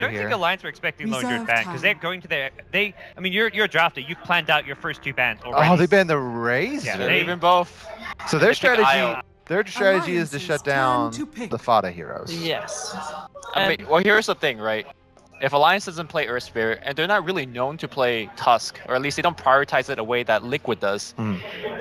I don't think Alliance were expecting Lone Druid ban because they're going to their. I mean, you're a drafter. You've planned out your first 2 bans already. Oh, they banned the Raze? Yeah, They're even both. So their strategy is to shut down the Fada heroes. Yes. I mean, well, here's the thing, right? If Alliance doesn't play Earth Spirit, and they're not really known to play Tusk, or at least they don't prioritize it a way that Liquid does.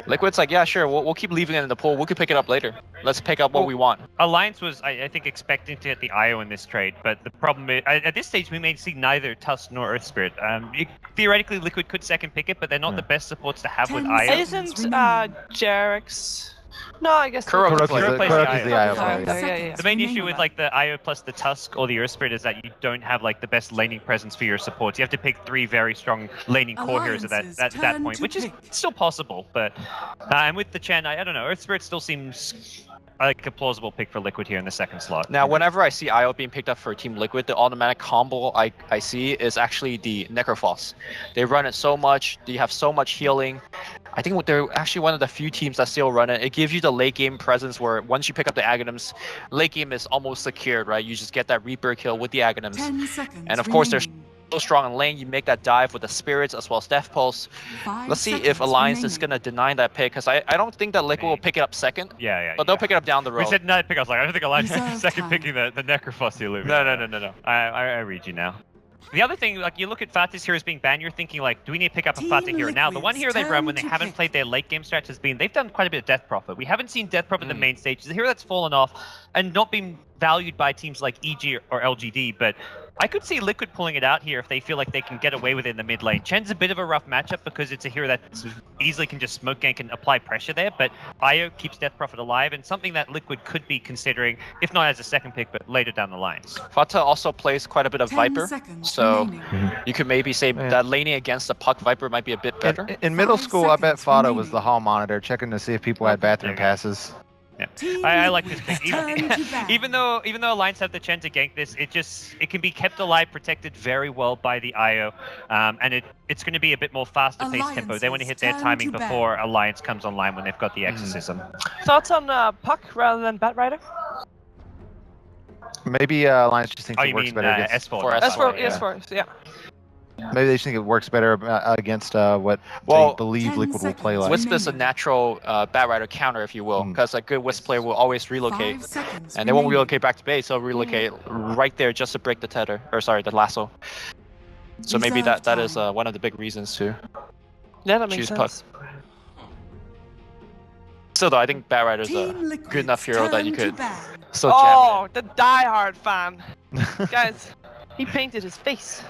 Liquid's like, yeah, sure, we'll keep leaving it in the pool. We can pick it up later. Let's pick up what we want. Alliance was, I think, expecting to get the IO in this trade, but the problem is, at this stage, we may see neither Tusk nor Earth Spirit. Theoretically, Liquid could second pick it, but they're not the best supports to have with IO. Isn't Jarek's... No, I guess Kuroki's the IO player. player. The main issue with like the IO plus the Tusk or the Earth Spirit is that you don't have like the best laning presence for your supports. You have to pick 3 very strong laning core heroes at that point, which is still possible. But and with the Chen, I don't know. Earth Spirit still seems like a plausible pick for Liquid here in the second slot. Now, whenever I see IO being picked up for Team Liquid, the automatic combo I see is actually the Necrophos. They run it so much. They have so much healing. I think they're actually one of the few teams that still run it. It gives you the late game presence where once you pick up the Aghanims, late game is almost secured, right? You just get that Reaper kill with the Aghanims. And of course, they're so strong in lane. You make that dive with the Spirits as well as Death Pulse. Let's see if Alliance is going to deny that pick, because I don't think that Liquid will pick it up second. But they'll pick it up down the road. We said not pick. I was like, I don't think Alliance is second picking the Necrophos. No. I read you now. The other thing, like you look at Fata's heroes being banned, you're thinking like, do we need to pick up a Fata hero now? The one hero they've run when they haven't played their late game stretch has been, they've done quite a bit of Death Prophet. We haven't seen Death Prophet in the main stage. It's a hero that's fallen off and not been valued by teams like EG or LGD, but I could see Liquid pulling it out here if they feel like they can get away with it in the mid lane. Chen's a bit of a rough matchup because it's a hero that easily can just smoke gank and apply pressure there, but IO keeps Death Prophet alive and something that Liquid could be considering, if not as a second pick, but later down the lines. Fata also plays quite a bit of Viper, so you could maybe say that laning against the Puck Viper might be a bit better. In middle school, I bet Fata was the hall monitor, checking to see if people had bathroom passes. Yeah. I like this pick. Even though Alliance have the Chen to gank this, it can be kept alive, protected very well by the IO, and it's going to be a bit more faster paced tempo. They want to hit their timing before Alliance comes online when they've got the Exorcism. Thoughts on Puck rather than Batrider? Maybe Alliance just thinks it works better against S4. S4, yeah. Maybe they just think it works better against what they believe Liquid will play like. Wisp is a natural Batrider counter, if you will, because a good Wisp player will always relocate, and they won't relocate back to base. They'll relocate right there just to break the tether, or sorry, the lasso. So maybe that is one of the big reasons to choose Puck. Still though, I think Batrider's a good enough hero that you could still jam. Oh, the diehard fan. Guys, he painted his face.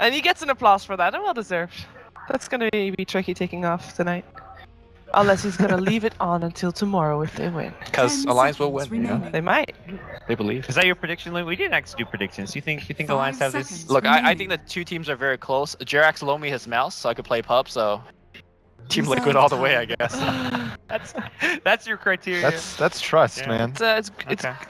And he gets an applause for that, and well deserved. That's gonna be tricky taking off tonight. Unless he's gonna leave it on until tomorrow if they win. Because Alliance will win, you know? They might. They believe. Is that your prediction, Lou? We didn't actually do predictions. You think Alliance have this? Look, I think the two teams are very close. Jerax loaned me his mouse so I could play pub, so Team Liquid all the way, I guess. That's your criteria. That's trust, man.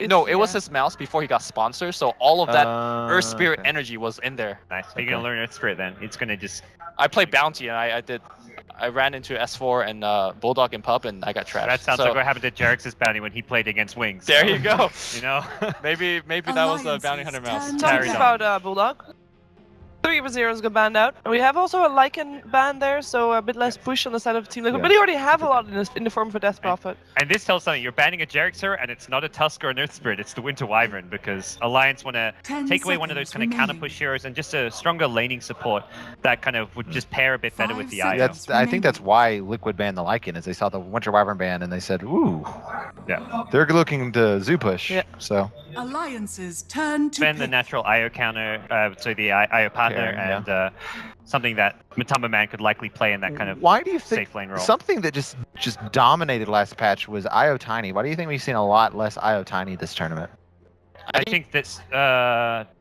No, it was his mouse before he got sponsored, so all of that Earth Spirit energy was in there. Nice. You're gonna learn Earth Spirit then. It's gonna just. I played Bounty and I ran into S4 and Bulldog in pub and I got trashed. That sounds like what happened to Jerax's Bounty when he played against Wings. There you go. You know. maybe that was a Bounty Hunter mouse. Talking about Bulldog. 3 of his heroes got banned out. And we have also a Lycan ban there, so a bit less push on the side of Team Liquid. But they already have a lot in the form of a Death Prophet. And this tells something. You're banning a Jerax hero, and it's not a Tusk or an Earth Spirit. It's the Winter Wyvern, because Alliance want to take away one of those kind of counter push heroes and just a stronger laning support that kind of would just pair a bit better with the IO. I think that's why Liquid banned the Lycan, is they saw the Winter Wyvern ban and they said, ooh, they're looking to zoo push. Yeah. So Alliance's turn to spend the natural IO counter, so the IO partner, and something that Matamba Man could likely play in that kind of why do you think safe lane role. Something that just dominated last patch was IO Tiny. Why do you think we've seen a lot less IO Tiny this tournament? I think that's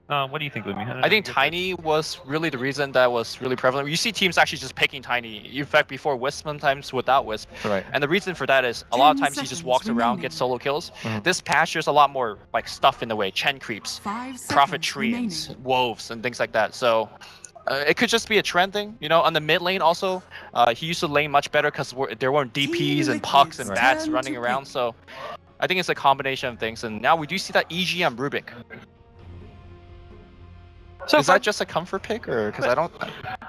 what do you think, Lumi? I think Tiny was really the reason that was really prevalent. You see teams actually just picking Tiny. In fact, before Wisp, sometimes without Wisp. Right. And the reason for that is a lot of times he just walks around, gets solo kills. This patch, there's a lot more like stuff in the way. Chen creeps, Prophet Treants, Wolves, and things like that. So it could just be a trend thing, you know. On the mid lane also, he used to lane much better because there weren't DPs and pucks and bats running around. So I think it's a combination of things. And now we do see that EG on Rubik. So Is that just a comfort pick, or because I don't?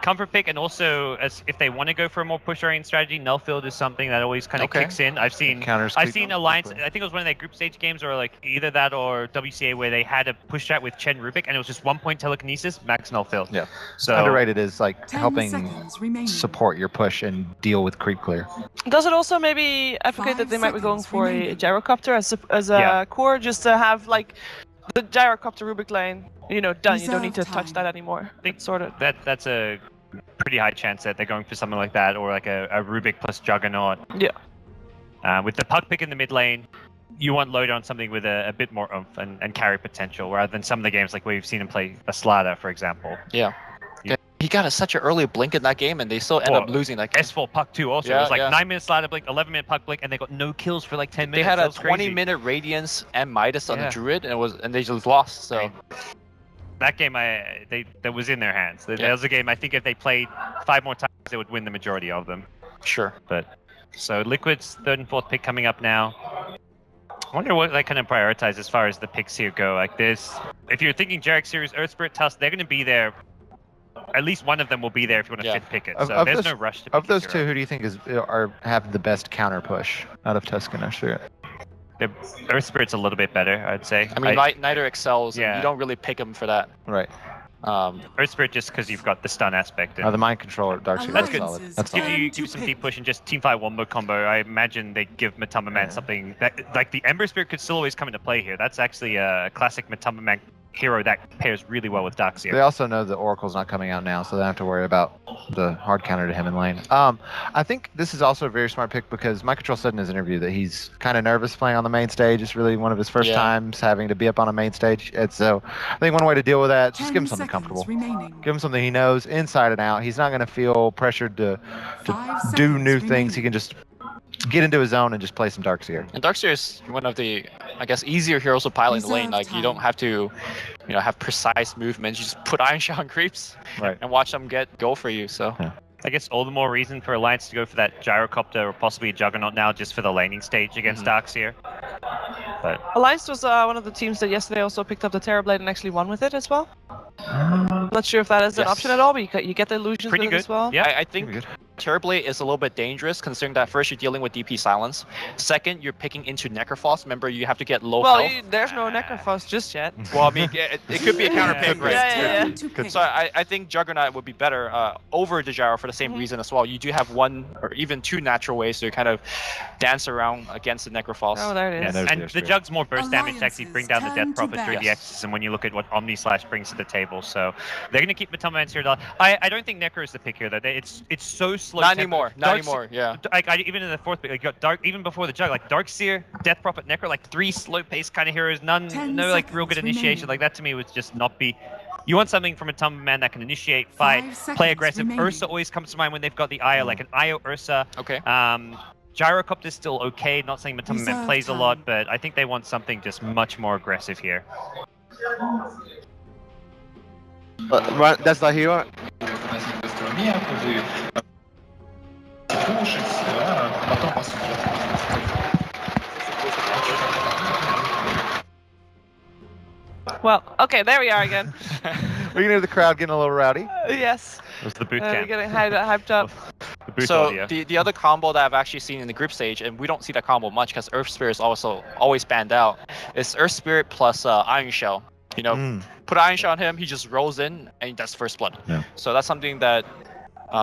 Comfort pick, and also as if they want to go for a more push-oriented strategy, Nullfield is something that always kind of Okay. kicks in. I've seen Alliance. I think it was one of their group stage games, or like either that or WCA, where they had a push strat with Chen Rubik, and it was just 1-point telekinesis, max Nullfield. Yeah. So Underrated is like 10 helping seconds remaining. support your push and deal with creep clear. does it also maybe advocate that 5 they might be going seconds for a remaining. gyrocopter as a Yeah. core, just to have like the gyrocopter Rubik lane, you know, done. You don't need to Reserve touch time. that anymore. It's sorted. that's a pretty high chance that they're going for something like that, or like a Rubik plus Juggernaut. Yeah. With the puck pick in the mid lane, you want load on something with a bit more oomph and carry potential, rather than some of the games like we've seen him play a Starladder, for example. Yeah. Yeah. He got such an early blink in that game, and they still end up losing that game. S4 puck 2 also. Yeah, it was like yeah. 9-minute Starladder blink, 11-minute puck blink, and they got no kills for like 10 minutes. They had That a was crazy. 20-minute Radiance and Midas on the Yeah. Druid, and they just lost. So I mean, that game, that was in their hands. That Yeah. was a game. I think if they played 5 more times, they would win the majority of them. sure. But so Liquid's 3rd and 4th pick coming up now. I wonder what they kind of prioritize as far as the picks here go. Like this, if you're thinking Jarek series, Earth Spirit, Tusk, they're going to be there. At least one of them will be there if you want to Yeah. fit pick it. Of- So of there's those- no rush to Of pick those a two, hero. who do you think have the best counter push out of Tusk and Earth Spirit? The Earth Spirit's a little bit better, I'd say. I mean, Niter excels, and Yeah. you don't really pick him for that. Right. Earth Spirit just because you've got the stun aspect. And The mind controller, Darkseid. That's That's good. solid. That's give solid. you some deep push and just team fight wombo combo. I imagine they give Matamba Man something that, like the Ember Spirit could still always come into play here. That's actually a classic Matamba Man hero that pairs really well with Darkseer. They also know that Oracle's not coming out now, so they don't have to worry about the hard counter to him in lane. I think this is also a very smart pick because Mike Control said in his interview that he's kind of nervous playing on the main stage. It's really one of his first Yeah. times having to be up on a main stage. And so I think one way to deal with that is just 10 give him something seconds comfortable. remaining. Give him something he knows inside and out. He's not going to feel pressured to 5 do seconds new things. He remaining. can just get into his zone and just play some Darkseer. And Darkseer is one of the, I guess, easier heroes to pilot in the lane. Reserve Like, you don't time. have to, have precise movements. You just put Iron Shot on creeps Right. and watch them go for you. So I guess all the more reason for Alliance to go for that Gyrocopter or possibly a Juggernaut now just for the laning stage against Darkseer. But Alliance was one of the teams that yesterday also picked up the Terrorblade and actually won with it as well. Not sure if that is an Yes. option at all, but you get the illusions pretty with it good. as well. Yeah. I think Pretty good. Terrorblade is a little bit dangerous, considering that first you're dealing with DP silence. Second, you're picking into Necrophos. Remember, you have to get low Well, health. there's no Necrophos just yet. Well, I mean, it could be a counter pick, right? Yeah. Turn to pick. So I think Juggernaut would be better over the Gyro for the same reason as well. You do have one or even two natural ways to kind of dance around against the Necrophos. Oh, there it Yeah, is. there's and the the Spirit. Jug's more burst damage to actually bring down the Alliances Death Prophet turn through to the back. X's, and when you look at what Omni Slash brings to the table. So they're going to keep Matamba Man's here. I don't think Necro is the pick here, though. It's so slow. Not tempo. anymore. Not anymore. Yeah. Even in the 4th pick, like, you got Dark, even before the Jug, like Darkseer, Death Prophet, Necro, like 3 slow-paced kind of heroes, 10 no like real good seconds initiation. remaining. Like that to me would just not be. You want something from a Matamba Man that can initiate, fight, 5 seconds play aggressive. remaining. Ursa always comes to mind when they've got the Io, like an Io Ursa. Okay. Gyrocopter's still okay, not saying Matamba Man Reserve plays a lot, time. but I think they want something just much more aggressive here. That's the hero. Well, okay, there we are again. We can hear the crowd getting a little rowdy. Yes. It was the boot camp. Getting hyped up. The boot So audio. the other combo that I've actually seen in the group stage, and we don't see that combo much because Earth Spirit is also always banned out, is Earth Spirit plus Iron Shell. Put Iron Shell on him, he just rolls in, and that's first blood. Yeah. So that's something that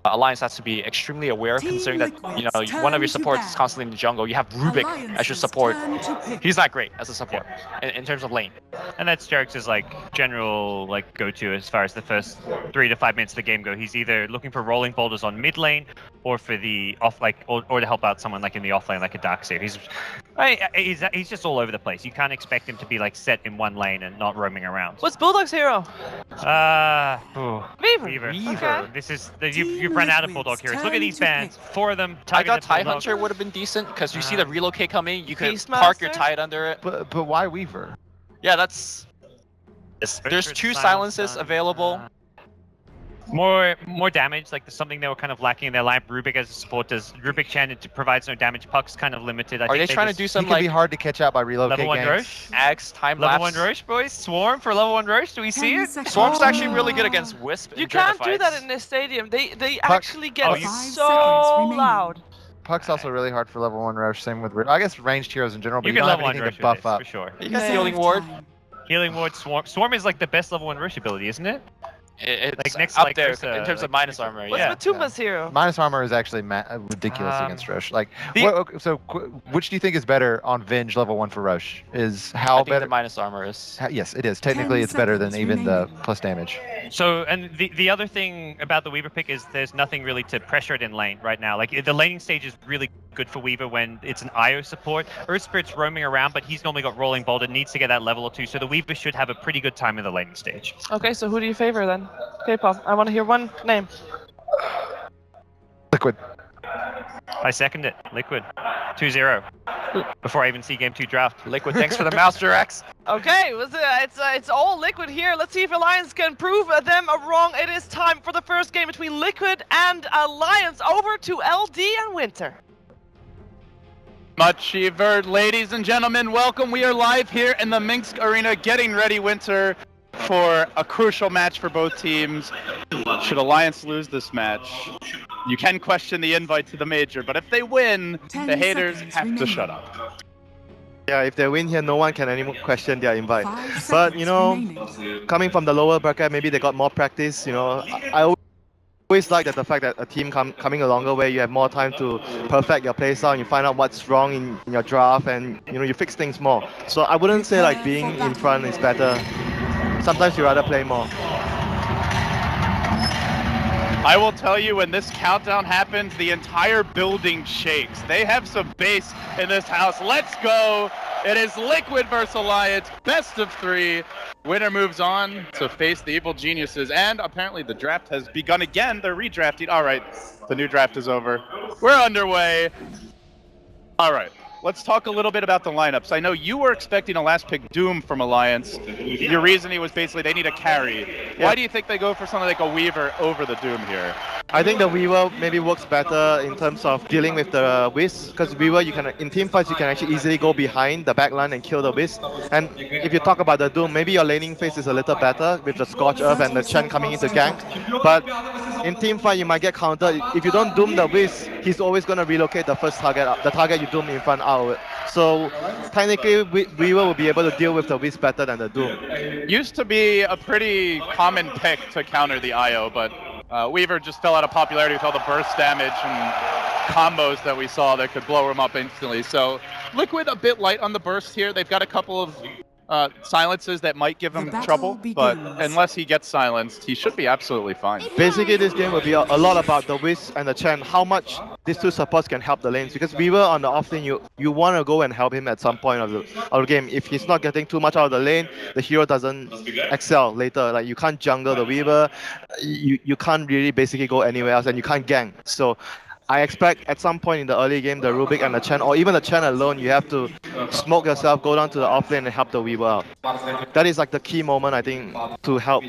Alliance has to be extremely aware of, Team considering that Liquid's one of your turn to supports is bat. constantly in the jungle. You have Rubik as your Alliance's support. turn to pick. He's not great as a support in terms of lane. And that's Jarek's like general like go-to as far as the first 3 to 5 minutes of the game go. He's either looking for rolling boulders on mid lane or for the off or to help out someone like in the off lane like a Darkseer. He's just all over the place. You can't expect him to be like set in one lane and not roaming around. What's Bulldog's hero? Weaver. Okay. This is Team you've run out of Liquid's Bulldog heroes. Look at turn these to bans. pick. 4 of them. I thought targeted Tide Bulldog. Hunter would have been decent because you see the relocate coming. You could Beastmaster? park your Tide under it. But why Weaver? Yeah, that's. There's There's 2 silences available. More damage, like something they were kind of lacking in their lineup. Rubik as a support does. Rubik Chen it provides no damage. Puck's kind of limited. Are they trying to just- do He some can be like hard to catch out by relocate level 1 ganks. Roche? Axe time Level lapse? 1 Roche, boys? Swarm for level 1 Roche? Do we see 10 it? seconds Swarm's actually remaining. really good against Wisp. You during the can't do that fights. in this stadium. They Puck. actually get Oh, you- 5 so seconds remaining. loud. Puck's also really hard for level 1 Roche. Same with I guess ranged heroes in general, but You you, can don't have level 1 anything Roche to with buff this, up. for sure. You got Yeah. Healing Ward. Time. Healing Ward, Swarm is like the best level 1 Roche ability, isn't it? It's Like, next, up like, there Ursa, in terms of like, minus armor. What's Yeah. Matumba's hero? Minus armor is actually ridiculous Um, against Roche. Like, the- which do you think is better on Venge level 1 for Roche? Is I how think better? the minus armor is. Yes, it is. Technically, 10 it's better than seconds even the remaining. plus damage. So, and the other thing about the Weaver pick is there's nothing really to pressure it in lane right now. Like, the laning stage is really good for Weaver when it's an IO support. Earth Spirit's roaming around, but he's normally got Rolling Boulder, needs to get that level or 2, so the Weaver should have a pretty good time in the laning stage. Okay, so who do you favor then? K-pop, I want to hear one name. Liquid. I second it. Liquid. 2-0. Before I even see Game 2 draft. Liquid, thanks for the mouse directs. Okay, it's all Liquid here. Let's see if Alliance can prove them wrong. It is time for the first game between Liquid and Alliance. Over to LD and Winter. Much evered, ladies and gentlemen, welcome. We are live here in the Minsk Arena getting ready, Winter, for a crucial match for both teams. Should Alliance lose this match, you can question the invite to the major, but if they win, 10 the haters seconds have to remaining. shut up. Yeah, if they win here, no one can anymore question their invite. 5 But, seconds you know, remaining. coming from the lower bracket, maybe they got more practice. You know, I always like that the fact that a team coming a longer way, you have more time to perfect your play style, and you find out what's wrong in your draft, and you know you fix things more. So I wouldn't say like being in front is better. Sometimes you rather play more. I will tell you, when this countdown happens, the entire building shakes. They have some bass in this house. Let's go! It is Liquid versus Alliance, best of 3. Winner moves on to face the Evil Geniuses, and apparently the draft has begun again. They're redrafting. All right, the new draft is over. We're underway. All right, let's talk a little bit about the lineups. I know you were expecting a last pick Doom from Alliance. Your reasoning was basically they need a carry. Why do you think they go for something like a Weaver over the Doom here? I think the Weaver maybe works better in terms of dealing with the Wisp, because Weaver, you can in team fights you can actually easily go behind the backline and kill the Wisp. And if you talk about the Doom, maybe your laning phase is a little better with the Scorch Earth and the Chen coming into gank. But in team fight, you might get countered. If you don't Doom the Wisp, he's always going to relocate the first target, the target you Doom in front out. So technically, Weaver will be able to deal with the Wisp better than the Doom. Used to be a pretty common pick to counter the IO, but Weaver just fell out of popularity with all the burst damage and combos that we saw that could blow him up instantly. So Liquid a bit light on the burst here. They've got a couple of silences that might give him The battle trouble, but begins. unless he gets silenced, he should be absolutely fine. Basically, this game will be a lot about the Wisp and the Chen, how much these two supports can help the lanes. Because Weaver on the off lane, you want to go and help him at some point of the game. If he's not getting too much out of the lane, the hero doesn't excel later. Like, you can't jungle the Weaver, you can't really basically go anywhere else, and you can't gank. So I expect at some point in the early game, the Rubik and the Chen, or even the Chen alone, you have to smoke yourself, go down to the off lane and help the Weaver out. That is like the key moment, I think, to help,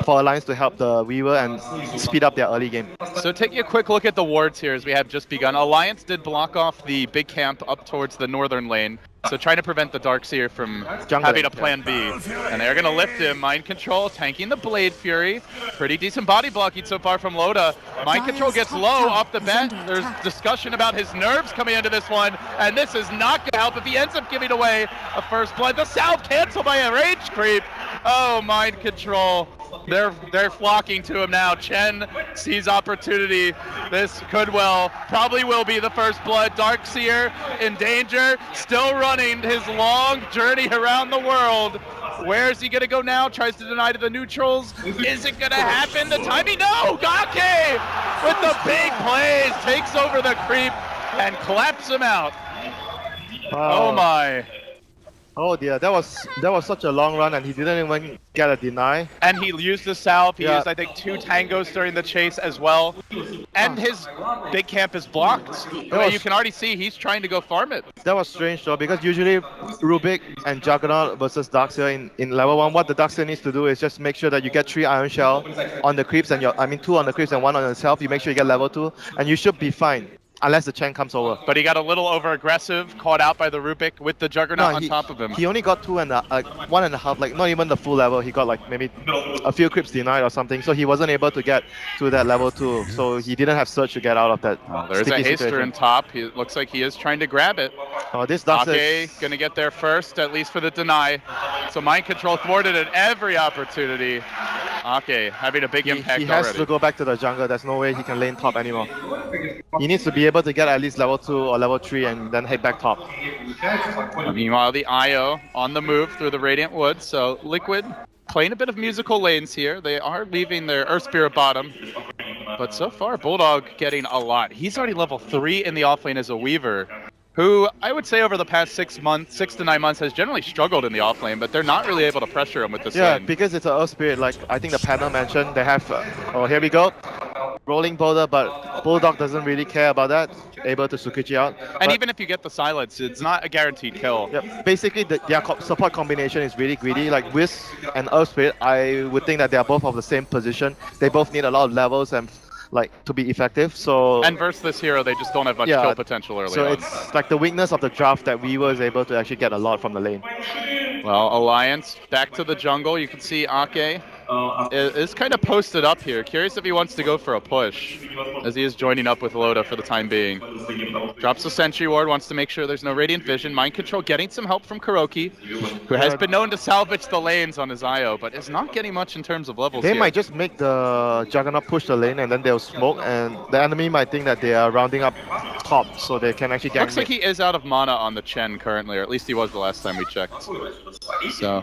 for Alliance to help the Weaver and speed up their early game. So taking a quick look at the wards here as we have just begun. Alliance did block off the big camp up towards the northern lane. So trying to prevent the Darkseer from having a plan B. And they're going to lift him. Mind Control, tanking the Blade Fury. Pretty decent body blocking so far from Loda. Mind Control gets low off the bat. There's discussion about his nerves coming into this one. And this is not going to help if he ends up giving away a first blood. The South canceled by a rage creep. Oh, Mind Control. They're flocking to him now. Chen sees opportunity. This could probably will be the first blood. Darkseer in danger, still running his long journey around the world. Where is he gonna go now? Tries to deny to the neutrals. Is it gonna happen? The timing, no! Gake with the big plays, takes over the creep and claps him out. Oh my. Oh dear, that was such a long run, and he didn't even get a deny. And he used the salve. He Yeah. used, I think, 2 tangos during the chase as well. And his big camp is blocked. You can already see he's trying to go farm it. That was strange though, because usually Rubik and Juggernaut versus Darkseer in level 1, what the Darkseer needs to do is just make sure that you get 3 Iron Shell on the creeps, and 2 on the creeps and 1 on yourself. You make sure you get level 2, and you should be fine. Unless the Chen comes over. But he got a little over aggressive, caught out by the Rubik with the Juggernaut on top of him. He only got 1.5, like not even the full level. He got like maybe a few creeps denied or something. So he wasn't able to get to that level 2. So he didn't have Surge to get out of that. There's a haster in top. He looks like he is trying to grab it. This Darkseer Ake gonna get there first, at least for the deny. So mind control thwarted at every opportunity. Ake having a big impact He has already. to go back to the jungle. There's no way he can lane top anymore. He needs to be able to get at least level 2 or level 3 and then head back top. Meanwhile, the IO on the move through the Radiant Woods. So Liquid playing a bit of musical lanes here. They are leaving their Earth Spirit bottom. But so far, Bulldog getting a lot. He's already level 3 in the offlane as a Weaver, who I would say over the past 6 to 9 months has generally struggled in the offlane, but they're not really able to pressure him with this lane. Because it's an Earth Spirit, like I think the panel mentioned, they have, oh here we go, rolling boulder, but Bulldog doesn't really care about that, able to Zakucj out. And even if you get the silence, it's not a guaranteed kill. Basically their support combination is really greedy, like Wiz and Earth Spirit, I would think that they are both of the same position. They both need a lot of levels and to be effective, so... And versus this hero, they just don't have much kill potential early so on. it's like the weakness of the draft that Weaver is able to actually get a lot from the lane. Well, Alliance back to the jungle. You can see Ake is kind of posted up here. Curious if he wants to go for a push, as he is joining up with Loda for the time being. Drops a Sentry Ward, wants to make sure there's no Radiant Vision. Mind Control getting some help from Kuroki, who has been known to salvage the lanes on his IO, but is not getting much in terms of levels They here. might just make the Juggernaut push the lane and then they'll smoke, and the enemy might think that they are rounding up top, so they can actually gank. Looks like he is out of mana on the Chen currently, or at least he was the last time we checked. So,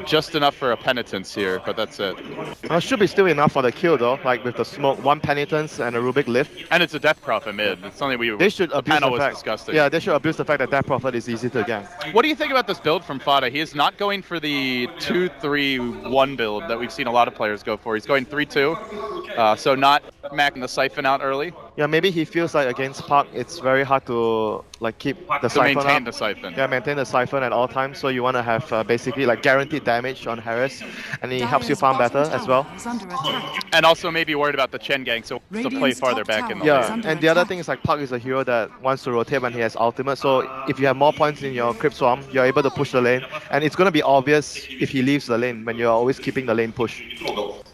just enough for a penitence here, but that's it. Should be still enough for the kill though, like with the smoke, 1 penitence and a Rubik lift. And it's a Death Prophet mid. It's something They should the abuse panel the was fact. disgusting. Yeah, they should abuse the fact that Death Prophet is easy to gank. What do you think about this build from Fada? He is not going for the 2-3-1 build that we've seen a lot of players go for. He's going 3-2, so not macking the Siphon out early. Yeah, maybe he feels like against Park, it's very hard to like keep the Siphon maintain up. the Siphon. Yeah, maintain the Siphon at all times. So you want to have basically like guaranteed damage on Harris, and he helps you farm better as well. And also maybe worried about the Chen gang, so to play farther back in the lane. And the other thing is like Park is a hero that wants to rotate when he has ultimate. So if you have more points in your Crypt Swarm, you're able to push the lane, and it's going to be obvious if he leaves the lane when you're always keeping the lane push.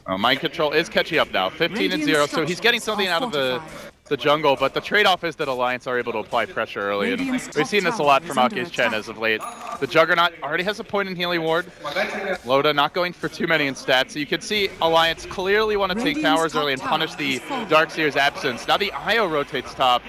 Mind Control is catching up now, 15-0, so he's getting something out of the jungle, but the trade-off is that Alliance are able to apply pressure early, and we've seen this a lot from Ake's Chen as of late. The Juggernaut already has a point in healing ward. Loda not going for too many in stats, so you can see Alliance clearly want to take towers early and punish the Darkseer's absence. Now the IO rotates top,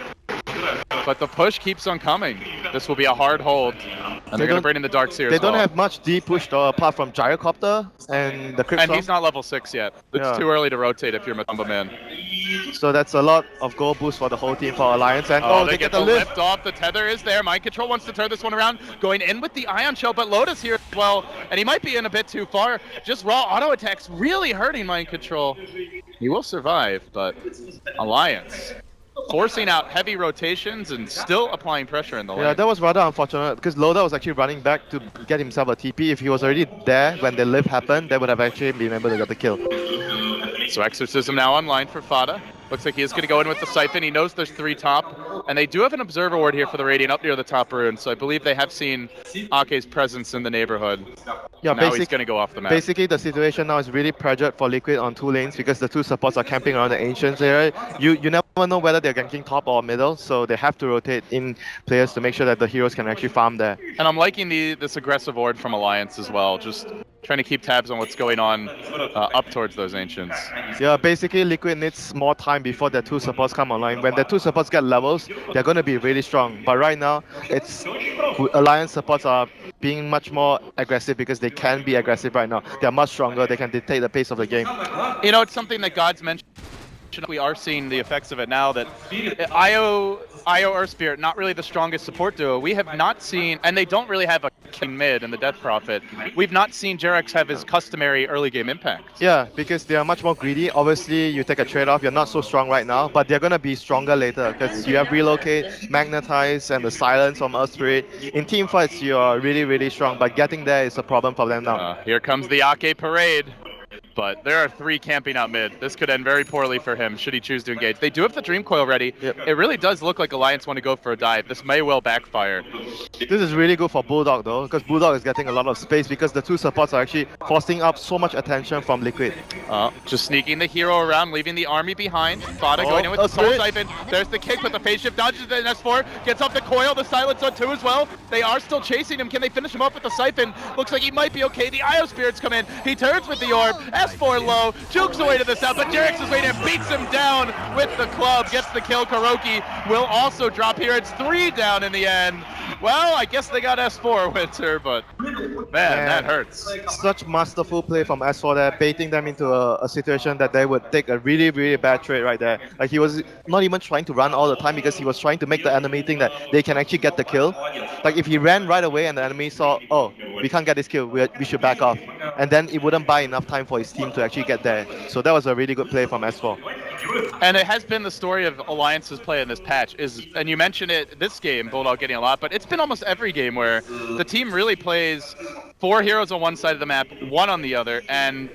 but the push keeps on coming. This will be a hard hold, and they're going to bring in the Darkseer. They don't have much D push though, apart from Gyrocopter and the Crypt And Swarm. he's not level 6 yet. It's too early to rotate if you're Matumba man. So that's a lot of gold boost for the whole team for Alliance. And they get the lift off. The tether is there. Mind Control wants to turn this one around. Going in with the Ion Shell, but Loda's here as well. And he might be in a bit too far. Just raw auto attacks really hurting Mind Control. He will survive, but Alliance forcing out heavy rotations and still applying pressure in the lane. Yeah, that was rather unfortunate because Loda was actually running back to get himself a TP. If he was already there when the lift happened, they would have actually been able to get the kill. So Exorcism now online for Fada. Looks like he is going to go in with the Siphon. He knows there's 3 top. And they do have an Observer Ward here for the Radiant up near the top rune. So I believe they have seen Ake's presence in the neighborhood. Yeah, now he's going to go off the map. Basically, the situation now is really pressured for Liquid on 2 lanes because the 2 supports are camping around the Ancients area. You never know whether they're ganking top or middle, so they have to rotate in players to make sure that the heroes can actually farm there. And I'm liking this aggressive ward from Alliance as well. Just trying to keep tabs on what's going on up towards those Ancients. Yeah, basically Liquid needs more time before the 2 supports come online. When the 2 supports get levels, they're going to be really strong. But right now, it's Alliance supports are being much more aggressive because they can be aggressive right now. They're much stronger. They can dictate the pace of the game. You know, it's something that God's mentioned We are seeing the effects of it now that IO Earth Spirit, not really the strongest support duo. We have not seen, and they don't really have a king mid in the Death Prophet. We've not seen Jarex have his customary early game impact. Yeah, because they are much more greedy. Obviously, you take a trade-off. You're not so strong right now, but they're gonna be stronger later because you have Relocate, Magnetize, and the Silence from Earth Spirit. In team fights, you are really, really strong, but getting there is a problem for them now. Here comes the Ake Parade. But there are 3 camping out mid. This could end very poorly for him should he choose to engage. They do have the Dream Coil ready. Yep. It really does look like Alliance want to go for a dive. This may well backfire. This is really good for Bulldog though, because Bulldog is getting a lot of space because the 2 supports are actually forcing up so much attention from Liquid. Just sneaking the hero around, leaving the army behind. Fada going in with the Soul Siphon. There's the kick, but the phase shift dodges the S4. Gets off the coil, the silence on 2 as well. They are still chasing him. Can they finish him off with the Siphon? Looks like he might be okay. The IO Spirits come in. He turns with the orb. S4 low. Jukes away to the south, but Jarex is waiting and beats him down with the club. Gets the kill. Kuroki will also drop here. It's 3 down in the end. Well, I guess they got S4 Winter, but man, that hurts. Such masterful play from S4 there, baiting them into a situation that they would take a really, really bad trade right there. Like he was not even trying to run all the time because he was trying to make the enemy think that they can actually get the kill. Like if he ran right away and the enemy saw, oh, we can't get this kill, we should back off. And then it wouldn't buy enough time for his team to actually get there. So that was a really good play from S4. And it has been the story of Alliance's play in this patch and you mentioned it this game, Bulldog getting a lot, but it's been almost every game where the team really plays 4 heroes on one side of the map, 1 on the other, and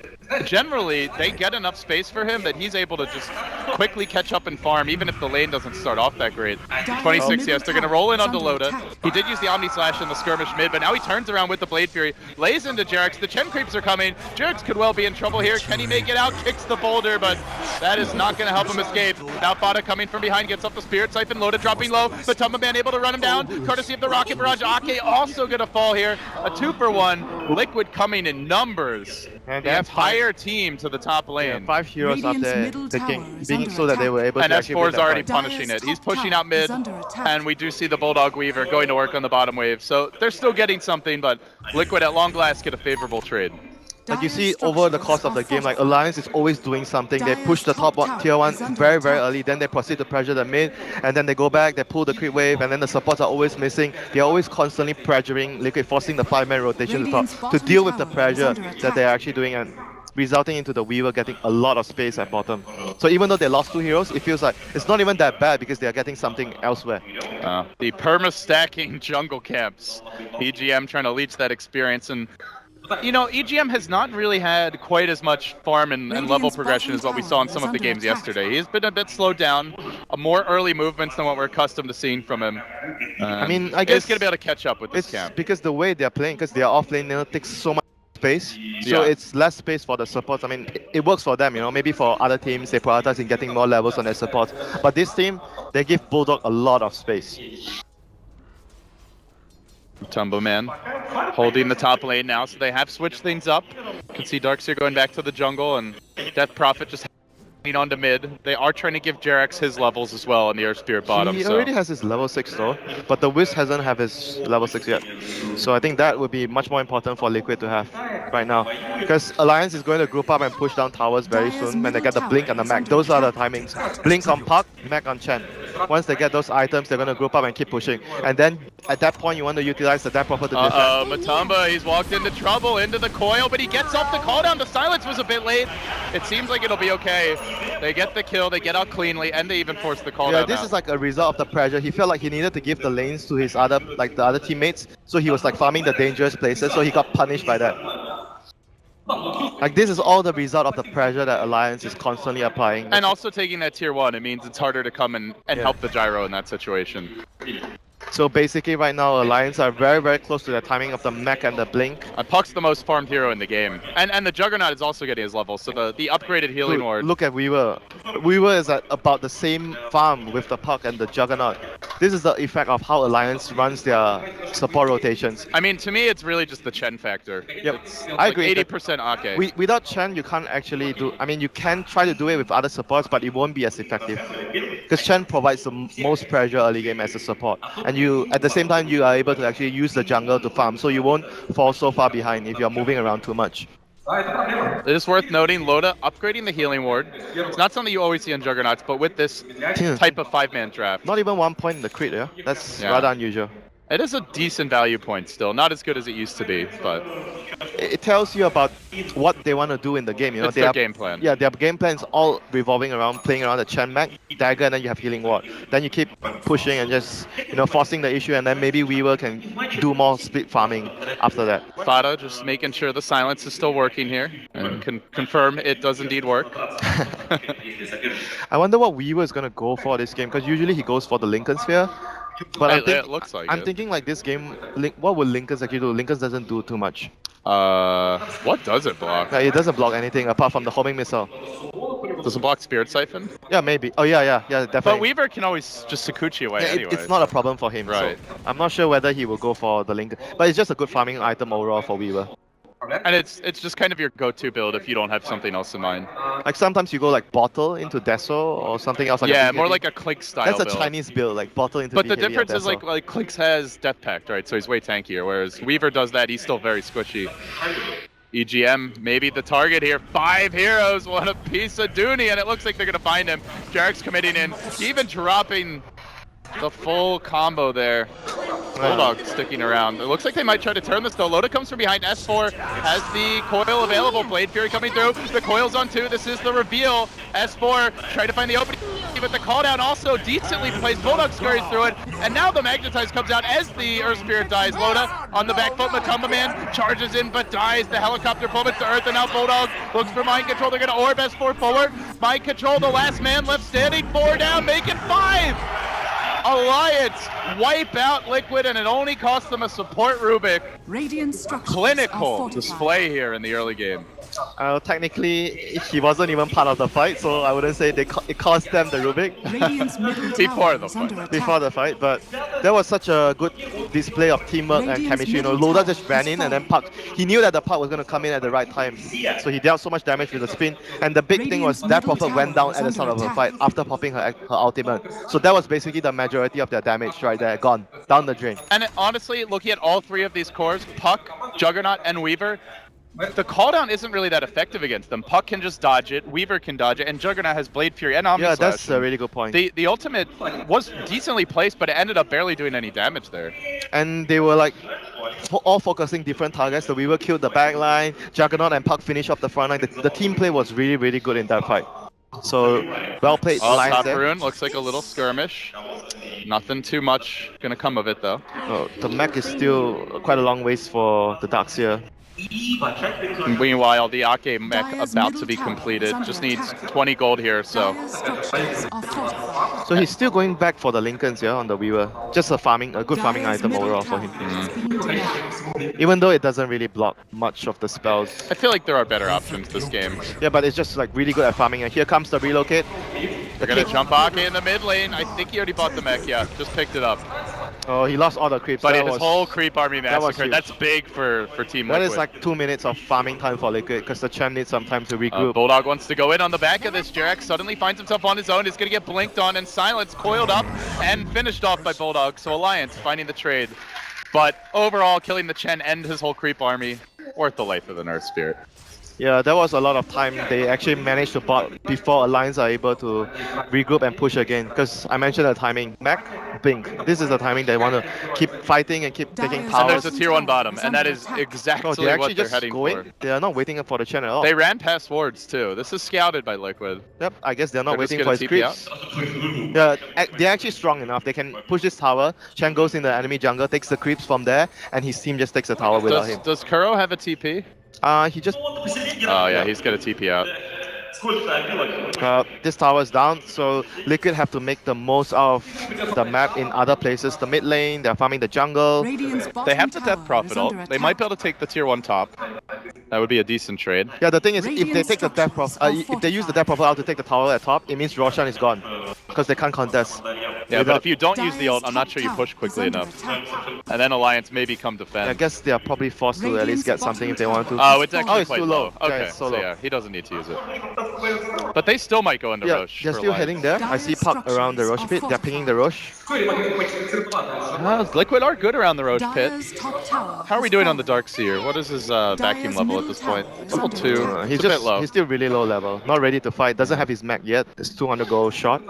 generally they get enough space for him that he's able to just quickly catch up and farm, even if the lane doesn't start off that great. 26, yes, they're going to roll in onto Loda. He did use the Omni Slash in the skirmish mid, but now he turns around with the Blade Fury, lays into Jarex. The Chen creeps are coming. Jarex could well be in trouble here. Can he make it out? Kicks the boulder, but that is not going to help him escape. Now Fada coming from behind, gets up the Spirit Siphon. Loda dropping low. The Tumba Man able to run him down, courtesy of the Rocket Barrage. Ake also going to fall here. A 2-for-1. Liquid coming in numbers. And the entire team to the top lane. Yeah, 5 heroes up there taking, being so that they were able and to actually S4 is already Dire's punishing it. top He's pushing out mid, tower is under and we do see the Bulldog Weaver going to work on the bottom wave. So they're still getting something, but Liquid at long last get a favorable trade. Like you see over the course of the game, like Alliance is always doing something. They push the top tier 1 very, very early, then they proceed to pressure the mid, and then they go back, they pull the creep wave, and then the supports are always missing. They're always constantly pressuring Liquid, forcing the 5-man rotation to deal with the pressure that they're actually doing, and resulting into the Weaver getting a lot of space at bottom. So even though they lost 2 heroes, it feels like it's not even that bad because they are getting something elsewhere. The perma-stacking jungle camps. EGM trying to leech that experience, and you know, EGM has not really had quite as much farm and level progression as what we saw in some of the games yesterday. He's been a bit slowed down, more early movements than what we're accustomed to seeing from him. I mean, I guess he's going to be able to catch up with this camp. Because the way they're playing, because their offlane takes so much space, so it's less space for the supports. I mean, it works for them, you know, maybe for other teams, they prioritize in getting more levels on their supports. But this team, they give Bulldog a lot of space. Tumbo Man holding the top lane now, so they have switched things up. You can see Darkseer going back to the jungle, and Death Prophet just hanging on to mid. They are trying to give Jarex his levels as well on the Earth Spirit bottom. He already has his level 6 though, but the Wisp hasn't have his level 6 yet. So I think that would be much more important for Liquid to have right now. Because Alliance is going to group up and push down towers very soon when they get the Blink and the Mag. Those are the timings. Blink on Puck, Mag on Chen. Once they get those items, they're going to group up and keep pushing. And then at that point, you want to utilize the Death Prophet to defend. Matamba, he's walked into trouble, into the coil, but he gets off the call down. The silence was a bit late. It seems like it'll be okay. They get the kill, they get out cleanly, and they even force the call down. Yeah, this is like a result of the pressure. He felt like he needed to give the lanes to his other, like the other teammates, so he was like farming the dangerous places, so he got punished by that. Like this is all the result of the pressure that Alliance is constantly applying. And also taking that tier 1, it means it's harder to come and help the Gyro in that situation. So basically right now Alliance are very, very close to the timing of the mech and the blink. Puck's the most farmed hero in the game. And the Juggernaut is also getting his level, so the upgraded healing ward. Look at Weaver. Weaver is at about the same farm with the Puck and the Juggernaut. This is the effect of how Alliance runs their support rotations. I mean, to me it's really just the Chen factor. Yep, it's I agree. 80% Ake. Without Chen, you can't actually do... I mean, you can try to do it with other supports, but it won't be as effective. Because Chen provides the most pressure early game as a support. And you, at the same time, you are able to actually use the jungle to farm, so you won't fall so far behind if you're moving around too much. It is worth noting, Loda upgrading the healing ward. It's not something you always see on Juggernauts, but with this type of 5-man draft. Not even 1 point in the crit, yeah? That's rather unusual. It is a decent value point still. Not as good as it used to be, but It tells you about what they want to do in the game. You know, it's their game plan. Yeah, their game plan is all revolving around playing around the Chen Mac, Dagger, and then you have healing ward. Then you keep pushing and just, you know, forcing the issue, and then maybe Weaver can do more split farming after that. Fada just making sure the silence is still working here, and can confirm it does indeed work. I wonder what Weaver is going to go for this game, because usually he goes for the Lincoln Sphere. But it looks like I'm thinking like this game, what will Lincolns actually do? Lincolns doesn't do too much. What does it block? It doesn't block anything apart from the homing missile. Does it block Spirit Siphon? Yeah, maybe. Oh yeah, definitely. But Weaver can always just Zakucj away anyway. It's not a problem for him. Right. So I'm not sure whether he will go for the Lincoln, but it's just a good farming item overall for Weaver. And it's just kind of your go-to build if you don't have something else in mind. Like sometimes you go like bottle into Deso or something else. Like yeah, more like a Click style That's a build. Chinese build, like bottle into But the difference is like Clicks has Death Pact, right? So he's way tankier, whereas Weaver does that, he's still very squishy. EGM, maybe the target here. 5 heroes want a piece of Dooney, and it looks like they're going to find him. Jarek's committing in, even dropping the full combo there. Bulldog sticking around. It looks like they might try to turn this though. Loda comes from behind. S4 has the coil available. Blade Fury coming through. The coil's on 2. This is the reveal. S4 trying to find the opening, but the call down also decently placed. Bulldog scurries through it, and now the Magnetize comes out as the Earth Spirit dies. Loda on the back foot. Matumba Man charges in but dies. The helicopter plummets to Earth, and now Bulldog looks for mind control. They're going to orb S4 forward. Mind control, the last man left standing. 4 down, make it 5. Alliance wipe out Liquid, and it only cost them a support Rubik. Clinical display here in the early game. Technically, he wasn't even part of the fight, so I wouldn't say it cost them the Rubik before the fight. But that was such a good display of teamwork and chemistry. You know, Loda just ran in, and then Puck. He knew that the Puck was going to come in at the right time, so he dealt so much damage with the spin. And the big thing was that Prophet went down at the start of the fight after popping her ultimate. So that was basically the majority of their damage right there, gone down the drain. And honestly, looking at all 3 of these cores, Puck, Juggernaut, and Weaver, the cooldown isn't really that effective against them. Puck can just dodge it, Weaver can dodge it, and Juggernaut has Blade Fury and Omni Slash. Yeah, that's a really good point. The ultimate was decently placed, but it ended up barely doing any damage there. And they were like all focusing different targets. The Weaver killed the back line, Juggernaut and Puck finished off the front line. The team play was really, really good in that fight. So, well played. Top rune looks like a little skirmish. Nothing too much gonna come of it though. Oh, the mech is still quite a long ways for the Darkseer. Meanwhile, the Ake mech about to be completed. Just needs 20 gold here, so. So he's still going back for the Lincolns, yeah, on the Weaver. Just a good farming item overall for him. Even though it doesn't really block much of the spells. I feel like there are better options this game. Yeah, but it's just like really good at farming. And here comes the relocate. They're gonna jump Ake in the mid lane. I think he already bought the mech, yeah, just picked it up. Oh, he lost all the creeps. But his whole creep army massacred. That's big for Team Liquid. That is like 2 minutes of farming time for Liquid, because the champ needs some time to regroup. Bulldog wants to go in on the back of this. Jarek suddenly finds himself on his own. He's going to get blinked on, and Silence coiled up and finished off by Bulldog. So Alliance finding the trade. But overall, killing the Chen and his whole creep army, worth the life of the Earth Spirit. Yeah, that was a lot of time they actually managed to bot before Alliance are able to regroup and push again. Because I mentioned the timing. Mac, Blink. This is the timing they want to keep fighting and keep taking powers. And there's a tier 1 bottom, and that is exactly what they're heading for. They are not waiting for the Chen at all. They ran past wards too. This is scouted by Liquid. Yep, I guess they're not waiting for his creeps. Yeah, they're actually strong enough. They can push this tower. Chen goes in the enemy jungle, takes the creeps from there, and his team just takes the tower without him. Does Kuro have a TP? He just... Oh yeah, he's gonna TP out. This tower is down, so Liquid have to make the most of the map in other places. The mid lane, they're farming the jungle. They have the Death Prophet ult. They might be able to take the tier 1 top. That would be a decent trade. Yeah, the thing is, if they take the Death Prophet, if they use the Death Prophet out to take the tower at top, it means Roshan is gone, because they can't contest. Yeah, but if you don't use the ult, I'm not sure you push quickly enough. And then Alliance maybe come defend. I guess they are probably forced to at least get something if they want to. Oh, it's actually it's quite too low. low. Yeah, Okay, it's so so low. yeah, he doesn't need to use it. But they still might go into Yeah, Roche. they're for still Alliance. heading there. I see Puck around the Roche pit. They're pinging the Roche. Liquid are good around the Roche pit. Dyer's top tower How are we has doing on the fallen. Darkseer? What is his vacuum level at this point? Level 2. He's It's a bit low. He's still really low level. Not ready to fight. Doesn't have his mech yet. It's 200 gold shot.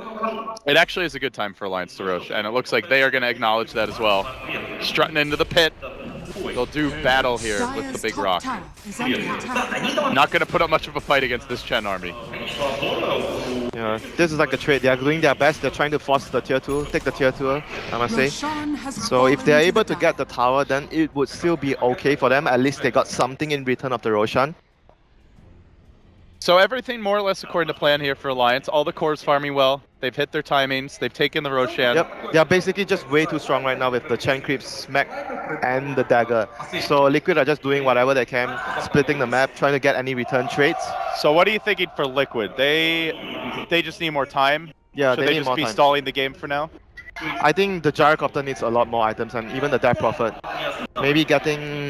It actually is a good time for Alliance to Roche, and it looks like they are going to acknowledge that as well. Strutting into the pit. They'll do battle here with the big rock. Not going to put up much of a fight against this Chen army. Yeah, this is like a trade. They are doing their best. They're trying to force the tier 2, take the tier 2, I must say. So if they're able to get the tower, then it would still be okay for them. At least they got something in return of the Roshan. So everything more or less according to plan here for Alliance. All the cores farming well. They've hit their timings. They've taken the Roshan. Yep, they're basically just way too strong right now with the Chen Creep, Smack, and the Dagger. So Liquid are just doing whatever they can, splitting the map, trying to get any return trades. So what are you thinking for Liquid? They just need more time? Yeah, Should they they need just more be time. stalling the game for now? I think the Gyrocopter needs a lot more items, and even the Death Prophet. Maybe getting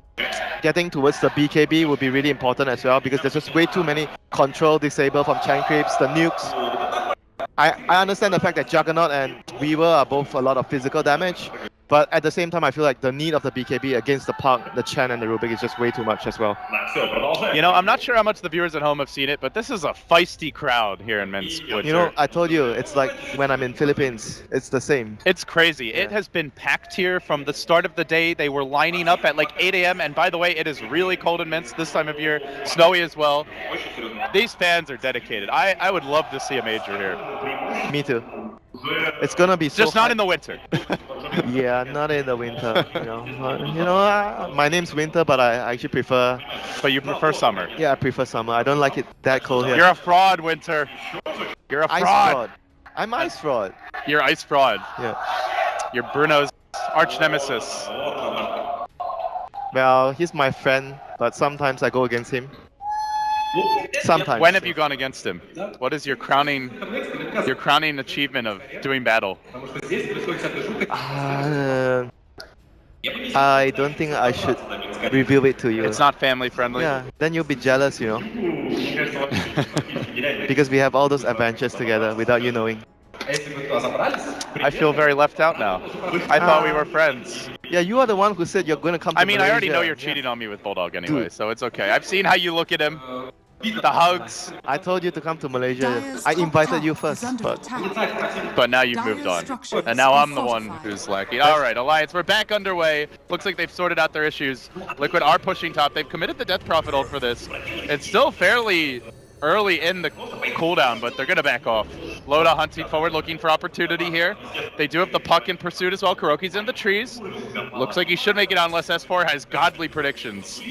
towards the BKB would be really important as well, because there's just way too many control disable from Chen Creeps, the nukes. I understand the fact that Juggernaut and Weaver are both a lot of physical damage, but at the same time I feel like the need of the BKB against the Puck, the Chen and the Rubik is just way too much as well. You know, I'm not sure how much the viewers at home have seen it, but this is a feisty crowd here in Men's Winter. You know, I told you, it's like when I'm in Philippines, it's the same. It's crazy. It has been packed here from the start of the day. They were lining up at like 8 a.m. And by the way, it is really cold in Minsk this time of year, snowy as well. These fans are dedicated. I would love to see a major here. Me too. It's gonna be so Just not in the winter. Yeah, not in the winter. My name's Winter, but I actually prefer. But you prefer summer. Yeah, I prefer summer. I don't like it that cold here. You're a fraud, Winter. You're a Ice fraud. fraud. I'm ice fraud. You're ice fraud. Yeah. You're Bruno's arch nemesis. Well, he's my friend, but sometimes I go against him. Sometimes. When have you gone against him? What is your crowning achievement of doing battle? I don't think I should reveal it to you. It's not family friendly. Yeah, then you'll be jealous, you know. Because we have all those adventures together without you knowing. I feel very left out now. I thought we were friends. Yeah, you are the one who said you're going to come to I mean, I already Malaysia. know you're cheating on me with Bulldog anyway, so it's okay. I've seen how you look at him. The hugs. I told you to come to Malaysia. I invited you first, but now you've moved on. And now I'm the one who's lacking. Alright, Alliance, we're back underway. Looks like they've sorted out their issues. Liquid are pushing top. They've committed the Death Prophet ult for this. It's still fairly early in the cooldown, but they're going to back off. Loda hunting forward, looking for opportunity here. They do have the Puck in pursuit as well. Kuroki's in the trees. Looks like he should make it on unless S4 has godly predictions.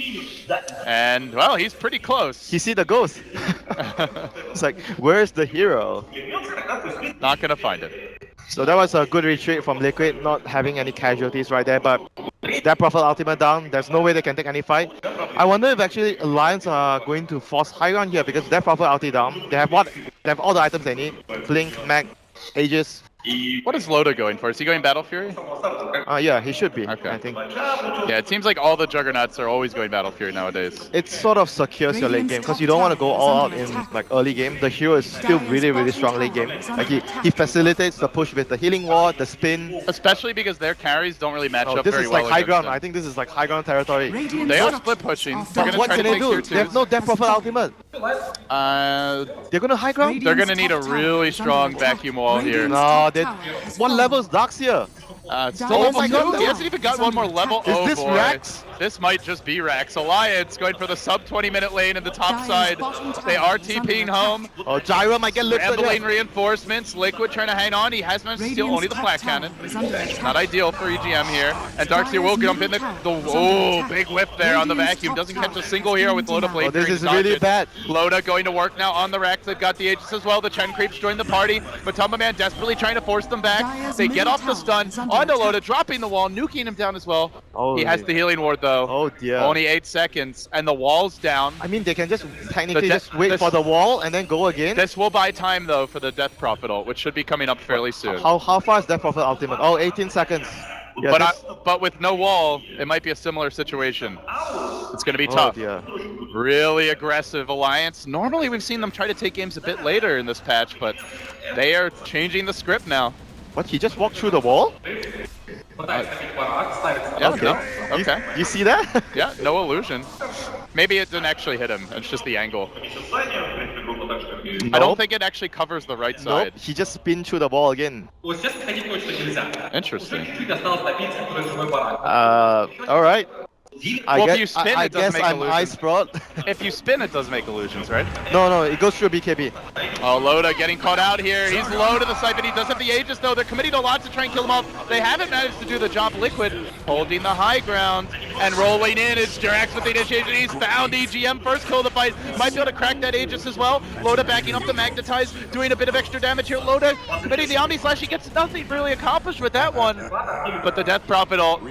And, well, he's pretty close. He see the ghost. It's like, where's the hero? Not going to find it. So that was a good retreat from Liquid, not having any casualties right there, but that Prophet ultimate down, there's no way they can take any fight. I wonder if actually Alliance are going to force high ground here, because that Prophet ulti down, they have all the items they need. Blink, Mag, Aegis. What is Loda going for? Is he going Battle Fury? Yeah, he should be, okay. I think. Yeah, it seems like all the Juggernauts are always going Battle Fury nowadays. It sort of secures your late game, because you don't want to go all out in like early game. The hero is still really strong late game. Like he facilitates the push with the healing ward, the spin. Especially because their carries don't really match up this very is well like high ground. them. I think this is like high ground territory. They are split pushing. They're But gonna what try can to they take do? tier They have twos. no Death Prophet ultimate. They're gonna high ground? They're gonna need a really strong vacuum wall here. No, what level is Darkseer? It's still Oh level my 2. God, He hasn't even got one more level. Is Oh this boy. Rax? This might just be Rax. Alliance going for the sub 20-minute lane in the top side. They are TPing home. Oh, Gyro might get lifted. Ambling reinforcements. Liquid trying to hang on. He has managed to steal only the flat cannon. Not ideal for EGM here. And Darkseer will jump in the big whiff there on the vacuum. Doesn't catch a single hero with Loda blade. Oh, this is really bad. Loda going to work now on the Rax. They've got the Aegis as well. The Chen creeps join the party. But Tumba Man desperately trying to force them back. They get off the stun. onto Loda, dropping the wall, nuking him down as well. Oh, He has the healing ward though. Oh dear. Only 8 seconds, and the wall's down. I mean, they can just technically The just wait this- for the wall and then go again. This will buy time though for the Death Prophet ult, which should be coming up fairly soon. How far is Death Prophet ultimate? Oh, 18 seconds. Yeah, But with no wall, it might be a similar situation. It's going to be oh tough. dear. Really aggressive Alliance. Normally we've seen them try to take games a bit later in this patch, but they are changing the script now. What? He just walked through the wall? Yeah, Okay. no, okay. You see that? Yeah, no illusion. Maybe it didn't actually hit him. It's just the angle. I don't think it actually covers the right side. Nope. He just spin through the wall again. Interesting. All right. Well, if you spin, I it doesn't guess make I'm illusions. ice brought. If you spin, it does make illusions, right? No, it goes through BKB. Oh, Loda getting caught out here. He's low to the side, but he does have the Aegis, though. They're committing a lot to try and kill him off. They haven't managed to do the job. Liquid holding the high ground and rolling in. It's Jerax with the initiation. He's found EGM first kill of the fight. Might be able to crack that Aegis as well. Loda backing up the Magnetize, doing a bit of extra damage here. Loda committing the Omni Slash. He gets nothing really accomplished with that one. But the Death Prophet ult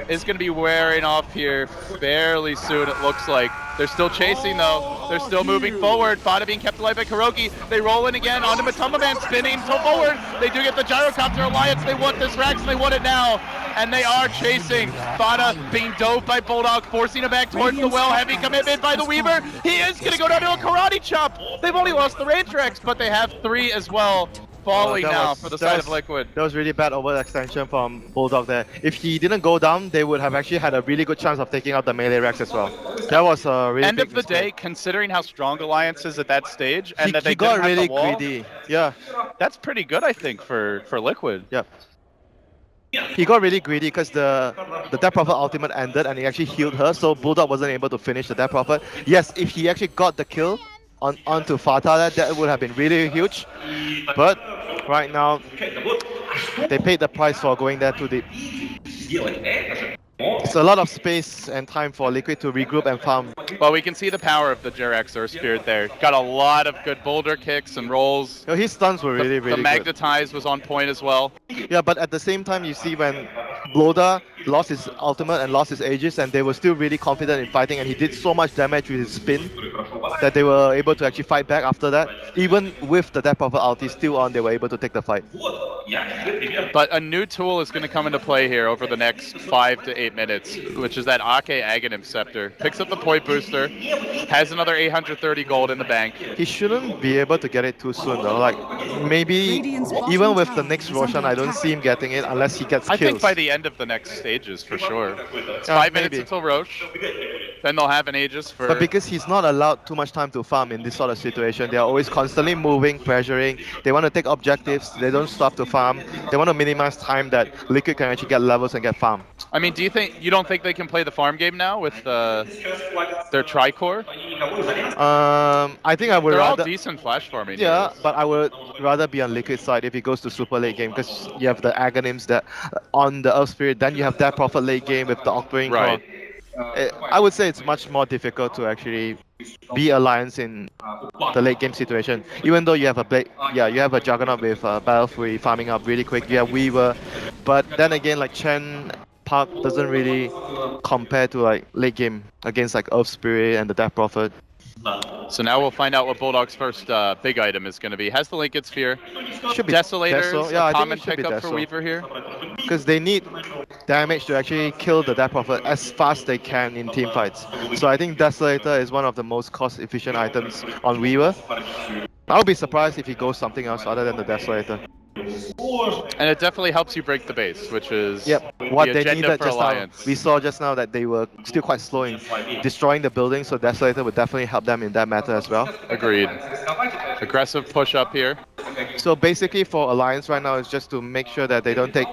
is going to be wearing off here fairly soon, it looks like. They're still chasing though. They're still moving forward. Fada being kept alive by Kuroki. They roll in again onto Matoma Man, spinning so forward. They do get the Gyrocopter Alliance. They want this Rax and they want it now. And they are chasing. Fada being dove by Bulldog, forcing him back towards the well. Heavy commitment by the Weaver. He is going to go down to a Karate Chop. They've only lost the Range Rex, but they have 3 as well. Falling now for the side of Liquid. That was really bad overextension from Bulldog there. If he didn't go down, they would have actually had a really good chance of taking out the melee Rex as well. That was a really End big of the day, mistake. considering how strong Alliance is at that stage, and that He they got didn't have really the wall, greedy. Yeah. that's pretty good, I think, for Liquid. Yep. He got really greedy because the Death Prophet ultimate ended and he actually healed her, so Bulldog wasn't able to finish the Death Prophet. Yes, if he actually got the kill onto Fata, that would have been really huge. But right now, they paid the price for going there too deep. It's a lot of space and time for Liquid to regroup and farm. Well, we can see the power of the Jerax Earth Spirit there. Got a lot of good boulder kicks and rolls. You know, his stuns were really The good. Magnetize was on point as well. Yeah, but at the same time, you see when Bloda lost his ultimate and lost his Aegis, and they were still really confident in fighting, and he did so much damage with his spin that they were able to actually fight back after that. Even with the Death Prophet ulti still on, they were able to take the fight. But a new tool is going to come into play here over the next 5 to 8 minutes, which is that Ake Aghanim Scepter. Picks up the point booster, has another 830 gold in the bank. He shouldn't be able to get it too soon though. Like, maybe even with the next Roshan, I don't see him getting it unless he gets I kills. think by the end of the next stages, for sure. It's Yeah, 5 minutes maybe. until Roche. Then they'll have an Aegis for... But because he's not allowed too much time to farm in this sort of situation, they are always constantly moving, pressuring. They want to take objectives. They don't stop to farm. They want to minimize time that Liquid can actually get levels and get farm. I mean, you don't think they can play the farm game now with their Tricore? I think I would They're all rather... decent flash farming. Yeah, heroes. but I would rather be on Liquid side if he goes to super late game, because you have the Aghanims that on the Earth Spirit, then you have that Prophet late game with the Octarine Right. Core. I would say it's much more difficult to actually be Alliance in the late game situation. Even though you have you have a Juggernaut with Battlefree farming up really quick, you have Weaver, but then again, like Chen Park doesn't really compare to like late game against like Earth Spirit and the Death Prophet. So now we'll find out what Bulldog's first big item is going to be. Has the Linked Sphere. Should be Desolators, Deso. Yeah, a I think common it should be pickup for Deso. Weaver here. Because they need damage to actually kill the Death Prophet as fast as they can in team fights. So I think Desolator is one of the most cost-efficient items on Weaver. I would be surprised if he goes something else other than the Desolator. And it definitely helps you break the base, which is What the they agenda needed for just Alliance. now. We saw just now that they were still quite slow in destroying the building, so Desolator would definitely help them in that matter as well. Agreed. Aggressive push up here. So basically for Alliance right now is just to make sure that they don't take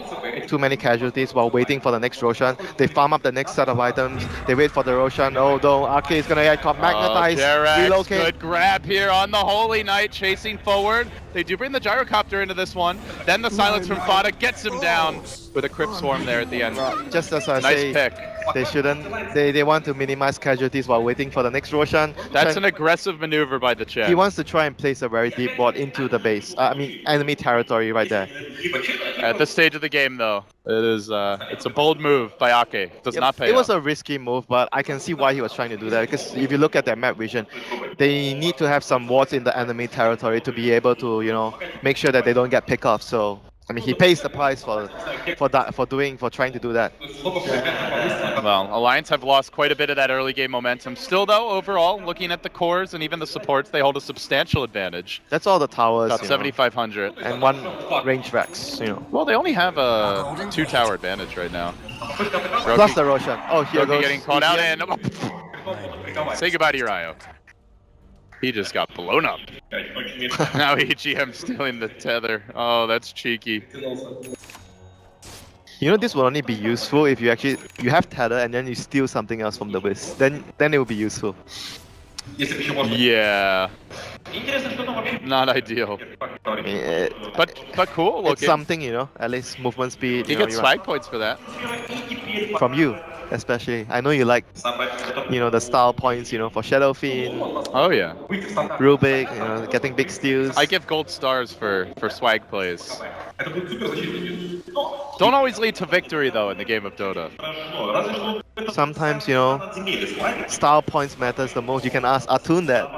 too many casualties while waiting for the next Roshan. They farm up the next set of items, they wait for the Roshan, although Arke is gonna get magnetized, Jerax, relocate. good grab here on the Holy Knight, chasing forward. They do bring the Gyrocopter into this one. Then the silence from Fada gets him down with a Crypt Swarm there at the end. Just as I Nice say, pick. They shouldn't. They want to minimize casualties while waiting for the next Roshan. That's an aggressive maneuver by the Chen. He wants to try and place a very deep ward into the base. I mean, enemy territory right there. At this stage of the game, though, it's a bold move by Ake. Does not pay It was off. a risky move, but I can see why he was trying to do that. Because if you look at their map vision, they need to have some wards in the enemy territory to be able to, make sure that they don't get picked off. So I mean, he pays the price for trying to do that. Well, Alliance have lost quite a bit of that early game momentum. Still, though, overall, looking at the cores and even the supports, they hold a substantial advantage. That's all the towers. Got 7,500. And one range Vex, Well, they only have a 2-tower advantage right now. Plus the Roshan. Oh, here goes. Getting caught out and... Say goodbye to your IO. He just got blown up. Now EGM stealing the tether. Oh, that's cheeky. This will only be useful if you have tether and then you steal something else from the Wiz. Then it will be useful. Yeah. Not ideal. But cool looking. It's something, at least movement speed. He gets swag points for that. From you, especially. I know you like, the style points, for Shadow Fiend. Oh yeah. Rubik, getting big steals. I give gold stars for swag plays. Don't always lead to victory though in the game of Dota. Sometimes, style points matters the most. You can ask Atun that.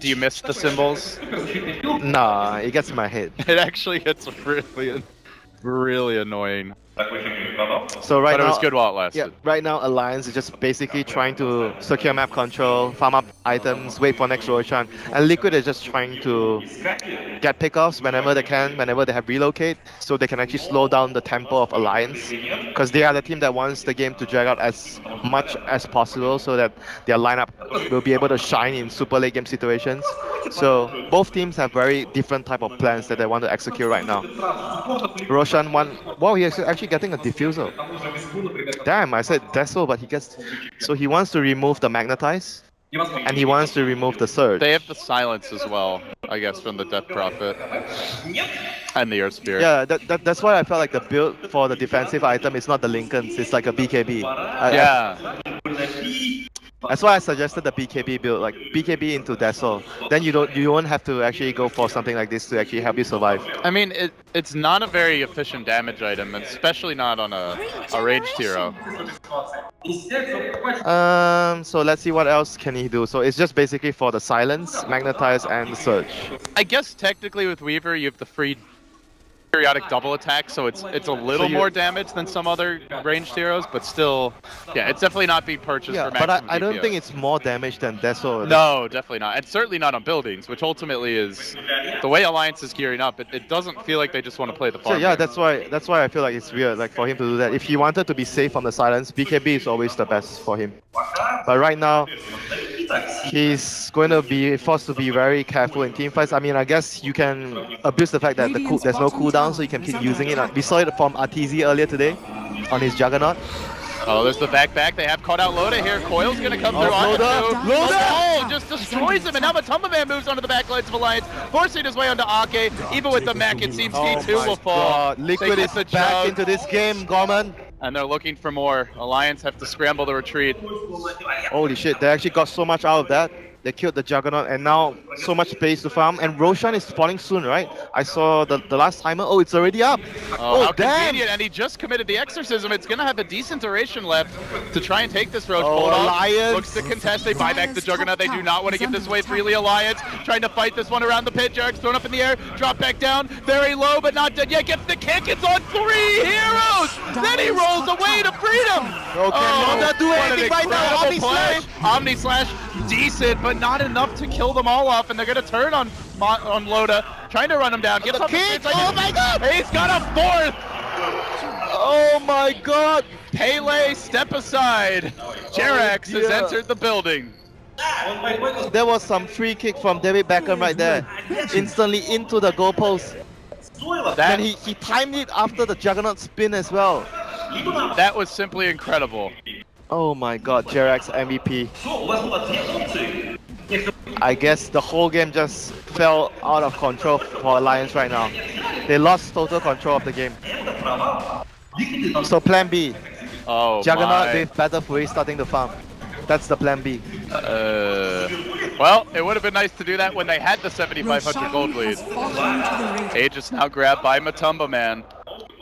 Do you miss the symbols? Nah, it gets in my head. It actually gets really annoying. So right but now, it was good while it lasted. Yeah, right now Alliance is just basically trying to secure map control, farm up items, wait for next Roshan, and Liquid is just trying to get pickoffs whenever they can, whenever they have relocate, so they can actually slow down the tempo of Alliance, because they are the team that wants the game to drag out as much as possible, so that their lineup will be able to shine in super late game situations. So both teams have very different type of plans that they want to execute right now. Roshan won. Wow, he's actually getting a diffusal. Damn, I said Deso, but he wants to remove the Magnetize, and he wants to remove the Surge. They have the Silence as well, I guess, from the Death Prophet. And the Earth Spirit. Yeah, that's why I felt like the build for the defensive item is not the Lincolns, it's like a BKB. Yeah. That's why I suggested the BKB build, like BKB into Deso. Then you won't have to actually go for something like this to actually help you survive. I mean, it's not a very efficient damage item, especially not on a ranged hero. So let's see what else can he do. So it's just basically for the Silence, Magnetize, and the Surge. I guess technically with Weaver you have the free periodic double attack, so it's a little more damage than some other ranged heroes, but still, yeah, it's definitely not being purchased for maximum but I don't think it's more damage than Deso. No, definitely not. And certainly not on buildings, which ultimately is the way Alliance is gearing up. It doesn't feel like they just want to play the farm. So yeah, that's why I feel like it's weird, like for him to do that. If he wanted to be safe from the Silence, BKB is always the best for him. But right now, he's going to be forced to be very careful in team fights. I mean, I guess you can abuse the fact that there's no cooldown, so you can keep using it. We saw it from RTZ earlier today on his Juggernaut. Oh, there's the back. They have caught out Loda here. Coil's gonna come through on Loda! Oh, just destroys him, and now Matumba Man moves onto the back lines of Alliance, forcing his way onto Ake. Even with the mech, it seems T2 will fall. Liquid is back into this game, Gorman. And they're looking for more. Alliance have to scramble the retreat. Holy shit, they actually got so much out of that. They killed the Juggernaut, and now so much space to farm. And Roshan is spawning soon, right? I saw the last timer. Oh, it's already up. Oh, how damn! convenient. And he just committed the exorcism. It's going to have a decent duration left to try and take this Roach. Oh, Alliance. Looks to contest. They buy back the Juggernaut. They do not want to give this away freely. Alliance trying to fight this one around the pit. Jarek's thrown up in the air. Drop back down. Very low, but not dead yet. Gets the kick. It's on 3 heroes. Then he rolls away to freedom. Not do anything right now. Omni Slash. Omni Slash, decent, but not enough to kill them all off, and they're gonna turn on Loda, trying to run him down. Gets the kick! Oh my god! He's got a 4th! Oh my god! Pele, step aside. Jerax has entered the building. There was some free kick from David Beckham right there. Instantly into the goalpost. And he timed it after the Juggernaut spin as well. That was simply incredible. Oh my god, Jerax MVP. I guess the whole game just fell out of control for Alliance right now. They lost total control of the game. So plan B, Oh Juggernaut my. with Battle Fury starting the farm. That's the plan B. Well, it would have been nice to do that when they had the 7,500 gold Roshan lead. has fallen to the Radiant. Age is now grabbed by Matumba, man.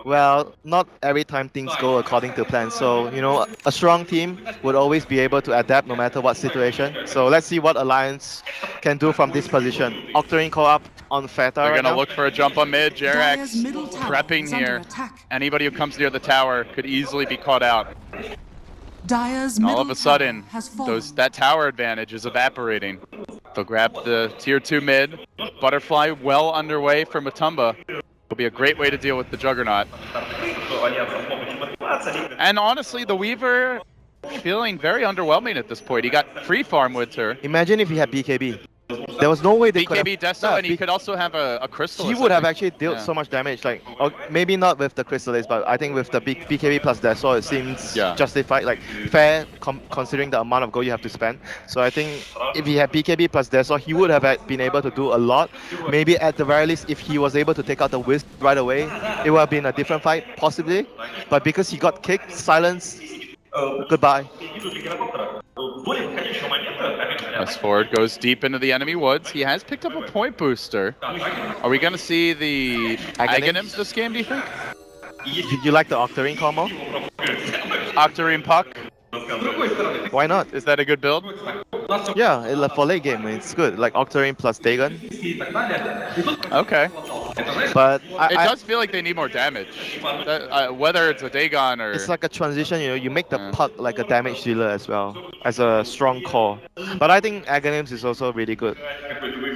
Well, not every time things go according to plan. So, you know, a strong team would always be able to adapt no matter what situation. So let's see what Alliance can do from this position. Octarine co-op on Feta They're right gonna now. look for a jump on mid. Dire's Jerax middle tower prepping is under here. attack. Anybody who comes near the tower could easily be caught out. Dire's And middle all of a tower sudden, has fallen. that tower advantage is evaporating. They'll grab the tier 2 mid. Butterfly well underway for Matumba. Will be a great way to deal with the Juggernaut. And honestly, the Weaver feeling very underwhelming at this point. He got free farm with her. Imagine if he had BKB. There was no way they could have... BKB Deso, Yeah, and he could also have a Crystal. He would have actually dealt so much damage, like maybe not with the Crystallise, but I think with the BKB plus Deso, it seems justified, like fair considering the amount of gold you have to spend. So I think if he had BKB plus Deso, he would have been able to do a lot. Maybe at the very least, if he was able to take out the Wisp right away, it would have been a different fight, possibly. But because he got kicked, silence, goodbye. As Ford goes deep into the enemy woods, he has picked up a point booster. Are we going to see the Aghanims this game, do you think? Did you like the Octarine combo? Octarine Puck? Why not? Is that a good build? Yeah, for late game, it's good. Like Octarine plus Dagon. Okay. But it does feel like they need more damage. Whether it's a Dagon or... It's like a transition, you know, you make the Puck like a damage dealer as well, as a strong core. But I think Aghanims is also really good.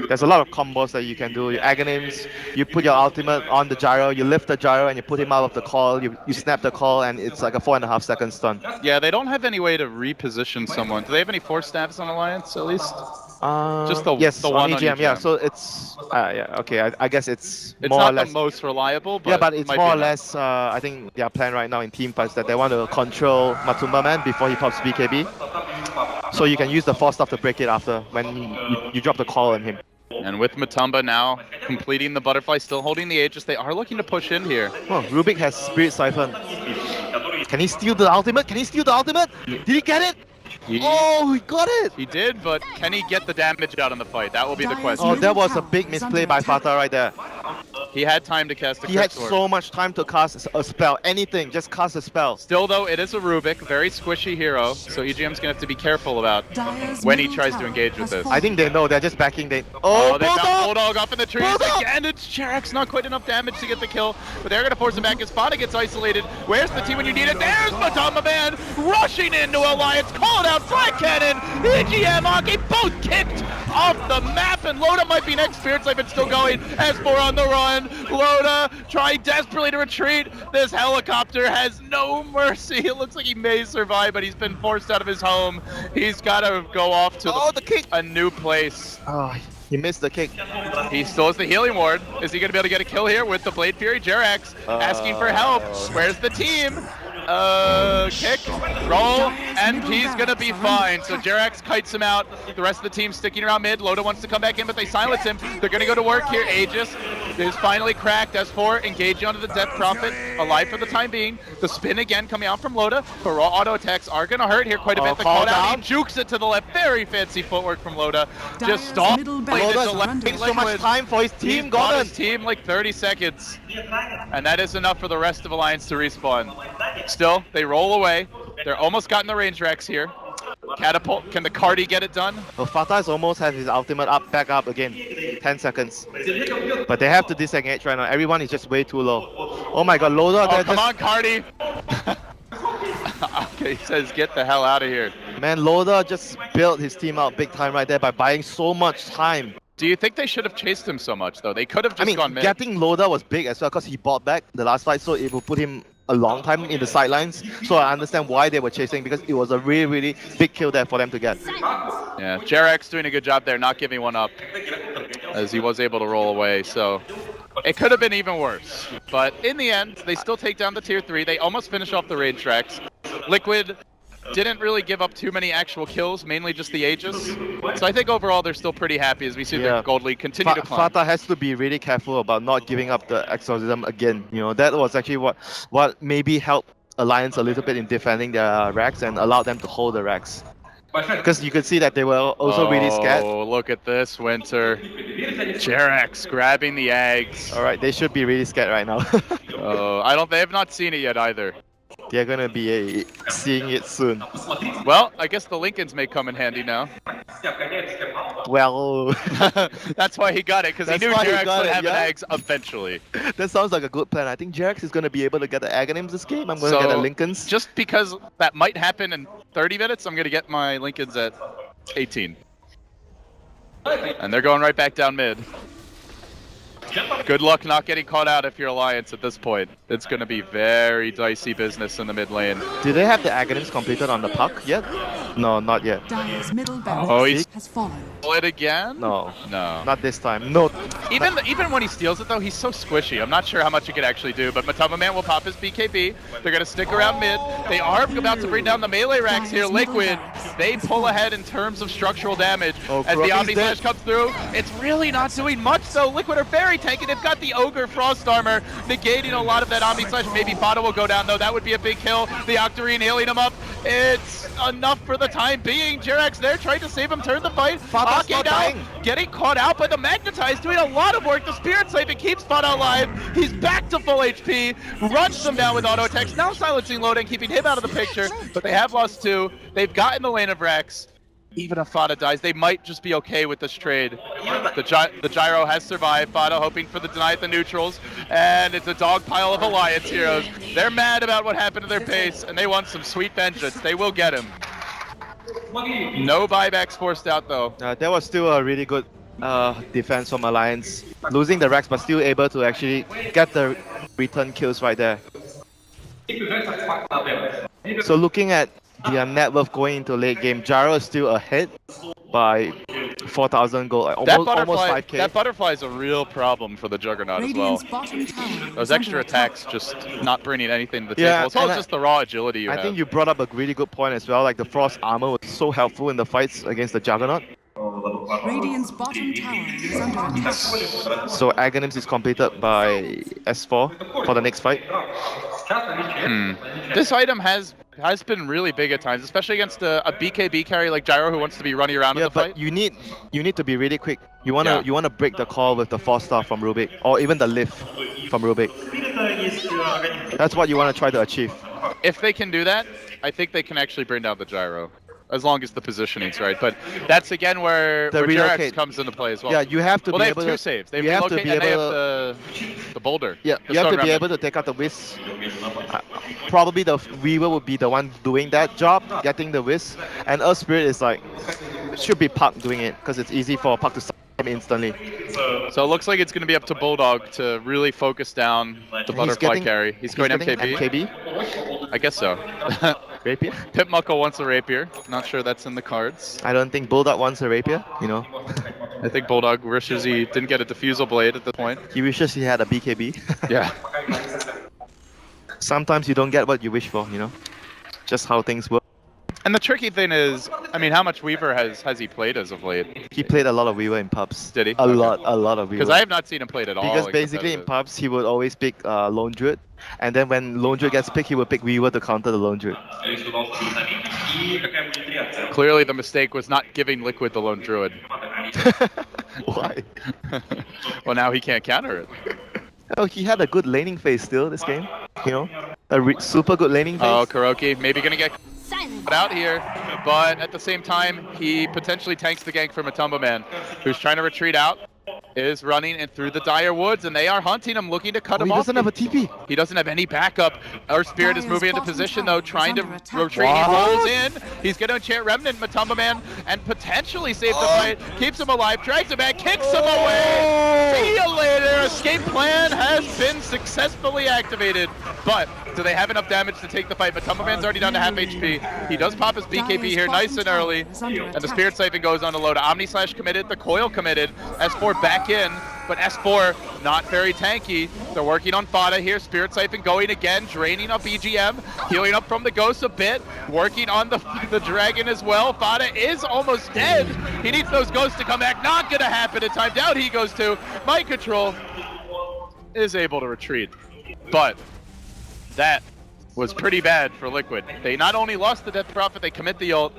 There's a lot of combos that you can do. Your Aghanims, you put your ultimate on the gyro, you lift the gyro and you put him out of the call, you snap the call, and it's like a 4.5 second stun. Yeah, they don't have any way to reposition someone. Do they have any 4 stabs on Alliance, at least? Just the one on EGM, on EGM. yeah. So it's okay. I guess it's more more or or less the most reliable, but yeah, but it's might more be or enough. less. I think their plan right now in team fights that they want to control Matumba Man before he pops BKB, so you can use the force stuff to break it after when you drop the call on him. And with Matumba now completing the butterfly, still holding the Aegis, they are looking to push in here. Oh, Rubik has Spirit Siphon. Can he steal the ultimate? Can he steal the ultimate? Did he get it? Oh, he got it! He did, but can he get the damage out in the fight? That will be the question. Oh, that was a big misplay by Fata right there. He had time to cast a He had Quicksword. so much time to cast a spell. Anything, just cast a spell. Still, though, it is a Rubik, very squishy hero, so EGM's going to have to be careful about Dire's when he middle tries to tower engage with has this. fallen. I think they know. They're just backing. They Bulldog! found Bulldog up in the trees Bulldog! again. It's Jerax, not quite enough damage to get the kill, but they're going to force him back. His Spada gets isolated. Where's the team when you need it? There's Matumba Man rushing into Alliance, called out Flag Cannon. EGM, Aki, both kicked off the map, and Loda might be next. Spirit Siphon still going. S4 on the run. Loda trying desperately to retreat. This helicopter has no mercy. It looks like he may survive, but he's been forced out of his home. He's got to go off to the kick. a new place. Oh, he missed the kick. He still has the healing ward. Is he going to be able to get a kill here with the Blade Fury? Jerax asking for help. Where's the team? Kick, roll, and he's gonna be fine. So Jerax kites him out. The rest of the team sticking around mid. Loda wants to come back in, but they silence him. They're gonna go to work here. Aegis is finally cracked. S4 engaging onto the Death Prophet, alive for the time being. The spin again coming out from Loda. But raw auto attacks are gonna hurt here quite a bit. The call down, he jukes it to the left. Very fancy footwork from Loda. Just stop. Loda's taking so much time for his team. He's got his team like 30 seconds. And that is enough for the rest of Alliance to respawn. Still, they roll away. They're almost gotten the range Rex here. Catapult, can the Cardi get it done? Well, Fatah's almost has his ultimate back up again. 10 seconds. But they have to disengage right now. Everyone is just way too low. Oh my god, Loda. Oh, come on, Cardi. Okay, he says get the hell out of here. Man, Loda just built his team out big time right there by buying so much time. Do you think they should have chased him so much, though? They could have just gone mid. Getting Loda was big as well because he bought back the last fight, so it will put him a long time in the sidelines. So I understand why they were chasing, because it was a really, really big kill there for them to get. Yeah, Jerax doing a good job there, not giving one up, as he was able to roll away. So it could have been even worse. But in the end, they still take down the tier 3. They almost finish off the raid tracks. Liquid didn't really give up too many actual kills, mainly just the Aegis. So I think overall they're still pretty happy as we see the gold league continue to climb. Fata has to be really careful about not giving up the exorcism again. You know, that was actually what maybe helped Alliance a little bit in defending their racks and allowed them to hold the racks. Because you could see that they were also really scared. Oh, look at this, Winter. Jerax grabbing the eggs. All right, they should be really scared right now. Oh, they have not seen it yet either. They're gonna be seeing it soon. Well, I guess the Lincolns may come in handy now. Well, that's why he got it, because he knew Jerax would have an eggs eventually. That sounds like a good plan. I think Jerax is gonna be able to get the Aghanims this game. I'm gonna get the Lincolns. Just because that might happen in 30 minutes, I'm gonna get my Lincolns at 18. And they're going right back down mid. Good luck not getting caught out if you're Alliance at this point. It's going to be very dicey business in the mid lane. Do they have the Aghanims completed on the puck yet? No, not yet. Dire's middle barracks has fallen. It again? No. No. Not this time. No. Even when he steals it though, he's so squishy. I'm not sure how much he could actually do, but Matama Man will pop his BKB. They're going to stick around mid. They are about to bring down the melee racks here. Liquid, they pull ahead in terms of structural damage as the Omni Slash comes through. It's really not doing much though. Liquid are very tanky. They've got the Ogre Frost Armor negating a lot of that Omni Slash. Maybe Fata will go down though. That would be a big kill. The Octarine healing him up. It's enough for the time being. Jerax there trying to save him, turn the fight. Fata down, getting caught out by the Magnetize, doing a lot of work. The Spirit Saving keeps Fata alive. He's back to full HP, runs them down with auto attacks. Now silencing Loden, keeping him out of the picture, but they have lost 2. They've gotten the lane of Rex. Even if Fata dies, they might just be okay with this trade. The Gyro has survived. Fata hoping for the deny at the neutrals, and it's a dog pile of Alliance heroes. They're mad about what happened to their base, and they want some sweet vengeance. They will get him. No buybacks forced out though. That was still a really good defense from Alliance. Losing the racks, but still able to actually get the return kills right there. So looking at their net worth going into late game, Gyro is still ahead by 4,000 gold, almost 5k. That butterfly is a real problem for the Juggernaut as well. Those extra attacks just not bringing anything to the table, as well as just the raw agility you have. I think you brought up a really good point as well, like the Frost Armor was so helpful in the fights against the Juggernaut. Radiant's bottom tower is under attack. So Aghanims is completed by S4 for the next fight. This item has been really big at times, especially against a BKB carry like Gyro who wants to be running around in the fight. You need to be really quick. You wanna break the call with the 4-star from Rubik, or even the lift from Rubik. That's what you wanna try to achieve. If they can do that, I think they can actually bring down the Gyro. As long as the positioning's right, but that's again where Jerax comes into play as well. Yeah, you have to be able to... Well, they have 2 saves. They relocate and they have the boulder. Yeah, you have to be able to take out the Wisp. Probably the Weaver would be the one doing that job, getting the Wisp. And Earth Spirit is like, should be Puck doing it, because it's easy for Puck to stop him instantly. So it looks like it's going to be up to Bulldog to really focus down the butterfly carry. He's going MKB? I guess so. Rapier? Pip Muckle wants a Rapier. Not sure that's in the cards. I don't think Bulldog wants a Rapier, you know. I think Bulldog wishes he didn't get a Diffusal Blade at this point. He wishes he had a BKB. Yeah. Sometimes you don't get what you wish for, you know. Just how things work. And the tricky thing is, I mean, how much Weaver has he played as of late? He played a lot of Weaver in pubs. Did he? A lot of Weaver. Because I have not seen him played at all. Because basically in pubs, he would always pick Lone Druid. And then when Lone Druid gets picked, he would pick Weaver to counter the Lone Druid. Clearly the mistake was not giving Liquid the Lone Druid. Why? Well, now he can't counter it. Oh, he had a good laning phase still this game. You know? A super good laning phase. Oh, Kuroki maybe gonna get out here, but at the same time, he potentially tanks the gank from a Tumba Man, who's trying to retreat out, is running in through the dire woods, and they are hunting him, looking to cut him off. He doesn't have a TP. He doesn't have any backup. Our Spirit is moving into position, though, trying to retreat. He rolls in. He's going to enchant Remnant, Matumba Man, and potentially save the fight. Keeps him alive, drags him back, kicks him away. See you later. Escape plan has been successfully activated, but do they have enough damage to take the fight? Matumba Man's already down to half HP. He does pop his BKB here nice and early, and the Spirit Siphon goes on to load. Omni Slash committed, the Coil committed, S4 back in, but S4 not very tanky. They're working on Fada here. Spirit Siphon going again, draining up EGM, healing up from the Ghost a bit, working on the Dragon as well. Fada is almost dead. He needs those Ghosts to come back. Not gonna happen in time. Down he goes to. Mind Control is able to retreat. But that was pretty bad for Liquid. They not only lost the Death Prophet, they commit the ult,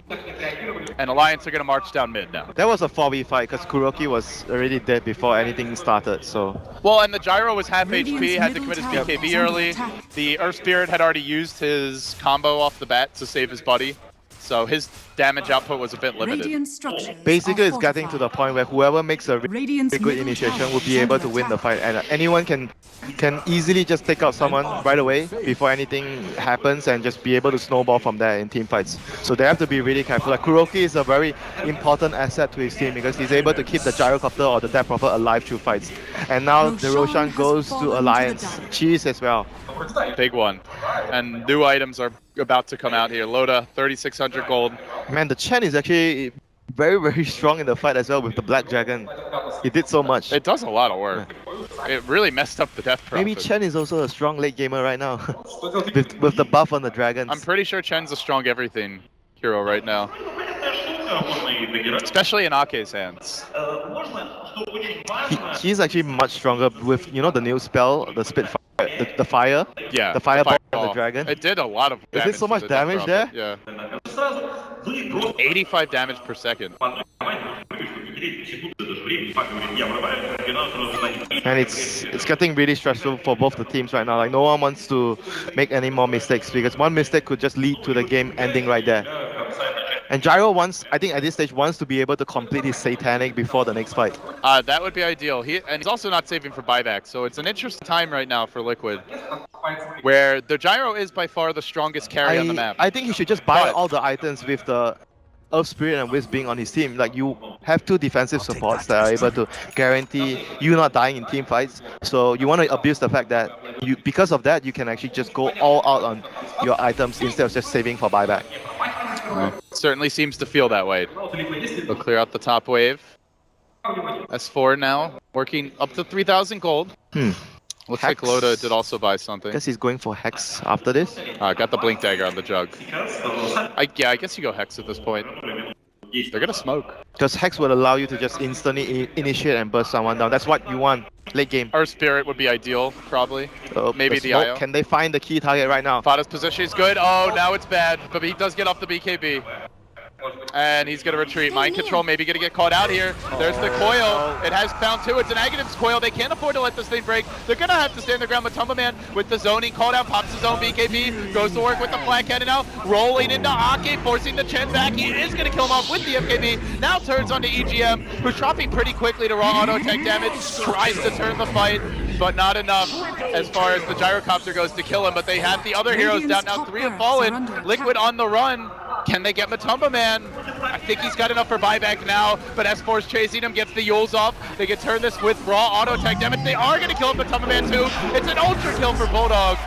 and Alliance are going to march down mid now. That was a 4v fight because Kuroki was already dead before anything started, so... Well, and the Gyro was half Radiant's HP, had to middle commit his tower BKB is under early. attack. The Earth Spirit had already used his combo off the bat to save his buddy, so his damage output was a bit limited. Radiant structures Basically, are it's getting to the fortified. point where whoever makes a really Radiant's good middle initiation tower will be is able under to win the attack. fight, and anyone can easily just take out someone right away before anything happens and just be able to snowball from there in team fights. So they have to be really careful. Like Kuroki is a very important asset to his team because he's able to keep the Gyrocopter or the Death Prophet alive through fights. And now the Roshan Roshan has goes fallen to to the Alliance. dark. Cheese as well. Big one. And new items are about to come out here. Loda, 3,600 gold. Man, the Chen is actually very strong in the fight as well with the Black Dragon. He did so much. It does a lot of work. It really messed up the Death Prophet. Maybe Chen is also a strong late gamer right now with the buff on the dragons. I'm pretty sure Chen's a strong everything hero right now. Especially in Ake's hands. He's actually much stronger with, you know, the new spell, the Spit Fire, the fire. Yeah, The fireball of the fireball. dragon. It did a lot of Is damage. it so to much the Death damage Prophet, Yeah. 85 damage per second. And it's getting really stressful for both the teams right now. Like no one wants to make any more mistakes because one mistake could just lead to the game ending right there. And Gyro wants, I think at this stage, wants to be able to complete his Satanic before the next fight. That would be ideal. And he's also not saving for buyback, so it's an interesting time right now for Liquid, where the Gyro is by far the strongest carry on the map. I think he should just buy But- all the items with the Earth Spirit and Wisp being on his team. Like you have two defensive supports that are able to guarantee you not dying in team fights. So you want to abuse the fact that because of that, you can actually just go all out on your items instead of just saving for buyback. Certainly seems to feel that way. They'll clear out the top wave. S4 now, working up to 3,000 gold. Looks like Hex. Loda did also buy something. Guess he's going for Hex after this. Got the Blink Dagger on the Jug. I guess you go Hex at this point. They're gonna smoke. Because Hex would allow you to just instantly initiate and burst someone down. That's what you want late game. Earth Spirit would be ideal, probably. Maybe the smoke. IO. Can they find the key target right now? Fada's position is good. Oh, now it's bad, but he does get off the BKB. And he's going to retreat. Mind Control maybe going to get caught out here. There's the coil. It has found two. It's an Aghanims coil. They can't afford to let this thing break. They're going to have to stand their ground. Matumba Man with the zoning called out, pops his own BKB, goes to work with the flat cannon now, rolling into Ake, forcing the Chen back. He is going to kill him off with the FKB. Now turns onto EGM, who's dropping pretty quickly to raw auto tech damage. Tries to turn the fight, but not enough as far as the Gyrocopter goes to kill him. But they have the other heroes down now. 3 have fallen. Liquid on the run. Can they get Matumba Man? I think he's got enough for buyback now, but S4's chasing him, gets the Yules off. They can turn this with raw auto tech damage. They are going to kill Matumba Man too. It's an ultra kill for Bulldog.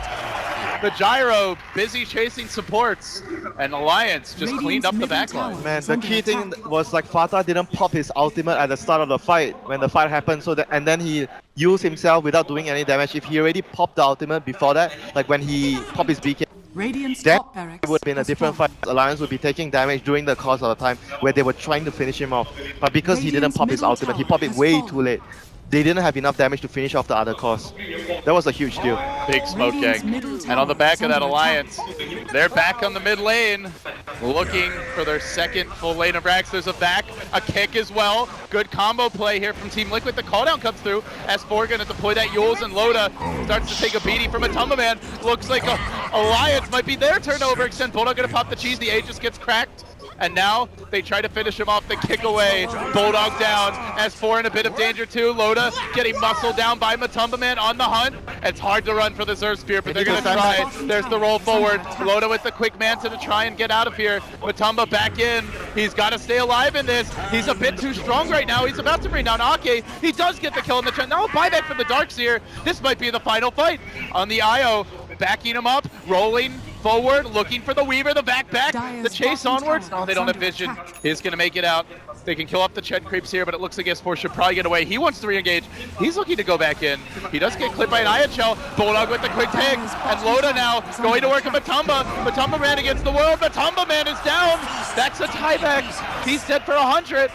The Gyro busy chasing supports, and Alliance just cleaned up the backline. Man, the key thing was like Fata didn't pop his ultimate at the start of the fight when the fight happened, and then he used himself without doing any damage. If he already popped the ultimate before that, like when he popped his BK, Radiant's that top barracks would have been a has different fallen. fight. Alliance would be taking damage during the course of the time where they were trying to finish him off. But because he didn't Radiant's pop his middle ultimate, he tower popped it has way fallen. too late. They didn't have enough damage to finish off the other course. That was a huge deal. Big smoke Radiant's gang. middle And on the back tower of that is under Alliance, they're back on the mid lane, looking for their second full lane of racks. There's a back, a kick as well. Good combo play here from Team Liquid. The calldown comes through. S4 gonna deploy that Yules, and Loda starts to take a beating from Matumba Man. Looks like Alliance might be their turn to overextend. Bulldog gonna pop the cheese. The Aegis gets cracked. And now they try to finish him off the kick away. Bulldog down. S4 in a bit of danger too. Loda getting muscled down by Matumba Man on the hunt. It's hard to run for the Earth Spear, but they're going to try. There's the roll forward. Loda with the quick Manta to try and get out of here. Matumba back in. He's got to stay alive in this. He's a bit too strong right now. He's about to bring down Ake. He does get the kill in the trend. Now a buyback from the Darkseer. This might be the final fight on the IO. Backing him up, rolling forward, looking for the Weaver, the back, the chase onwards. Oh, they don't have vision. He's going to make it out. They can kill off the Chen creeps here, but it looks like S4 should probably get away. He wants to re-engage. He's looking to go back in. He does get clipped by an IHL. Bulldog with the quick take. And Loda now going to work on Matumba. Matumba ran against the world. Matumba man is down. That's a tieback. He's dead for 100.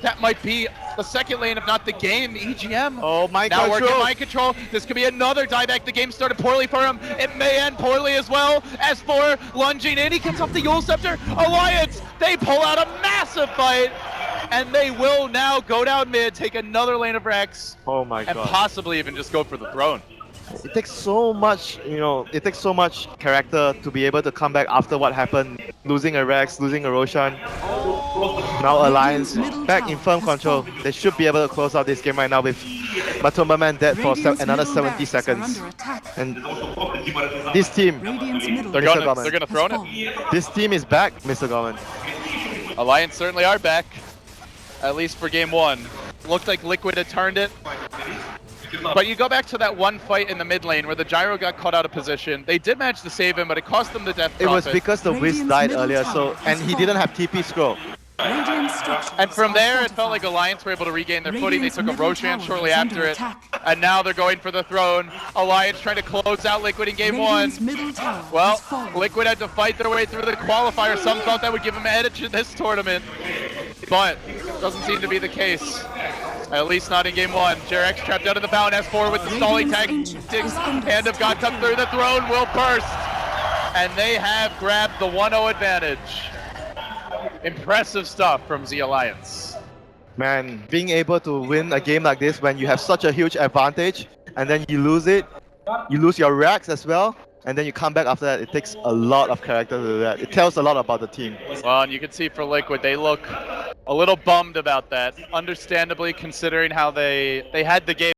That might be the second lane, if not the game. EGM. Oh, mind now control. working mind control. This could be another dieback. The game started poorly for him. It may end poorly as well. S4 lunging in. He gets off the Yule Scepter. Alliance, they pull out a massive fight. And they will now go down mid, take another lane of Rex. Oh my and god. possibly even just go for the throne. It takes so much, it takes so much character to be able to come back after what happened. Losing a Rex, losing a Roshan. Now Alliance back in firm control. They should be able to close out this game right now with Matumba Man dead for another 70 seconds. And this team, they're gonna throne it. This team is back, Mr. Gorman. Alliance certainly are back, at least for game one. Looked like Liquid had turned it. But you go back to that one fight in the mid lane where the Gyro got caught out of position. They did manage to save him, but it cost them the death It was profit. because the Wiz died earlier, and he didn't have TP scroll. And from there, it felt like Alliance were able to regain their footing. They took a Roshan shortly after it. And now they're going for the throne. Alliance trying to close out Liquid in game one. Well, Liquid had to fight their way through the qualifier. Some thought that would give them an edge in this tournament. But doesn't seem to be the case. At least not in game one. JerX trapped out of the fountain. S4 with the stalling tactics. Hand of God come through. The throne will burst. And they have grabbed the 1-0 advantage. Impressive stuff from Z Alliance. Man, being able to win a game like this when you have such a huge advantage and then you lose it, you lose your racks as well, and then you come back after that, it takes a lot of character to do that. It tells a lot about the team. Well, and you can see for Liquid, they look a little bummed about that, understandably considering how they had the game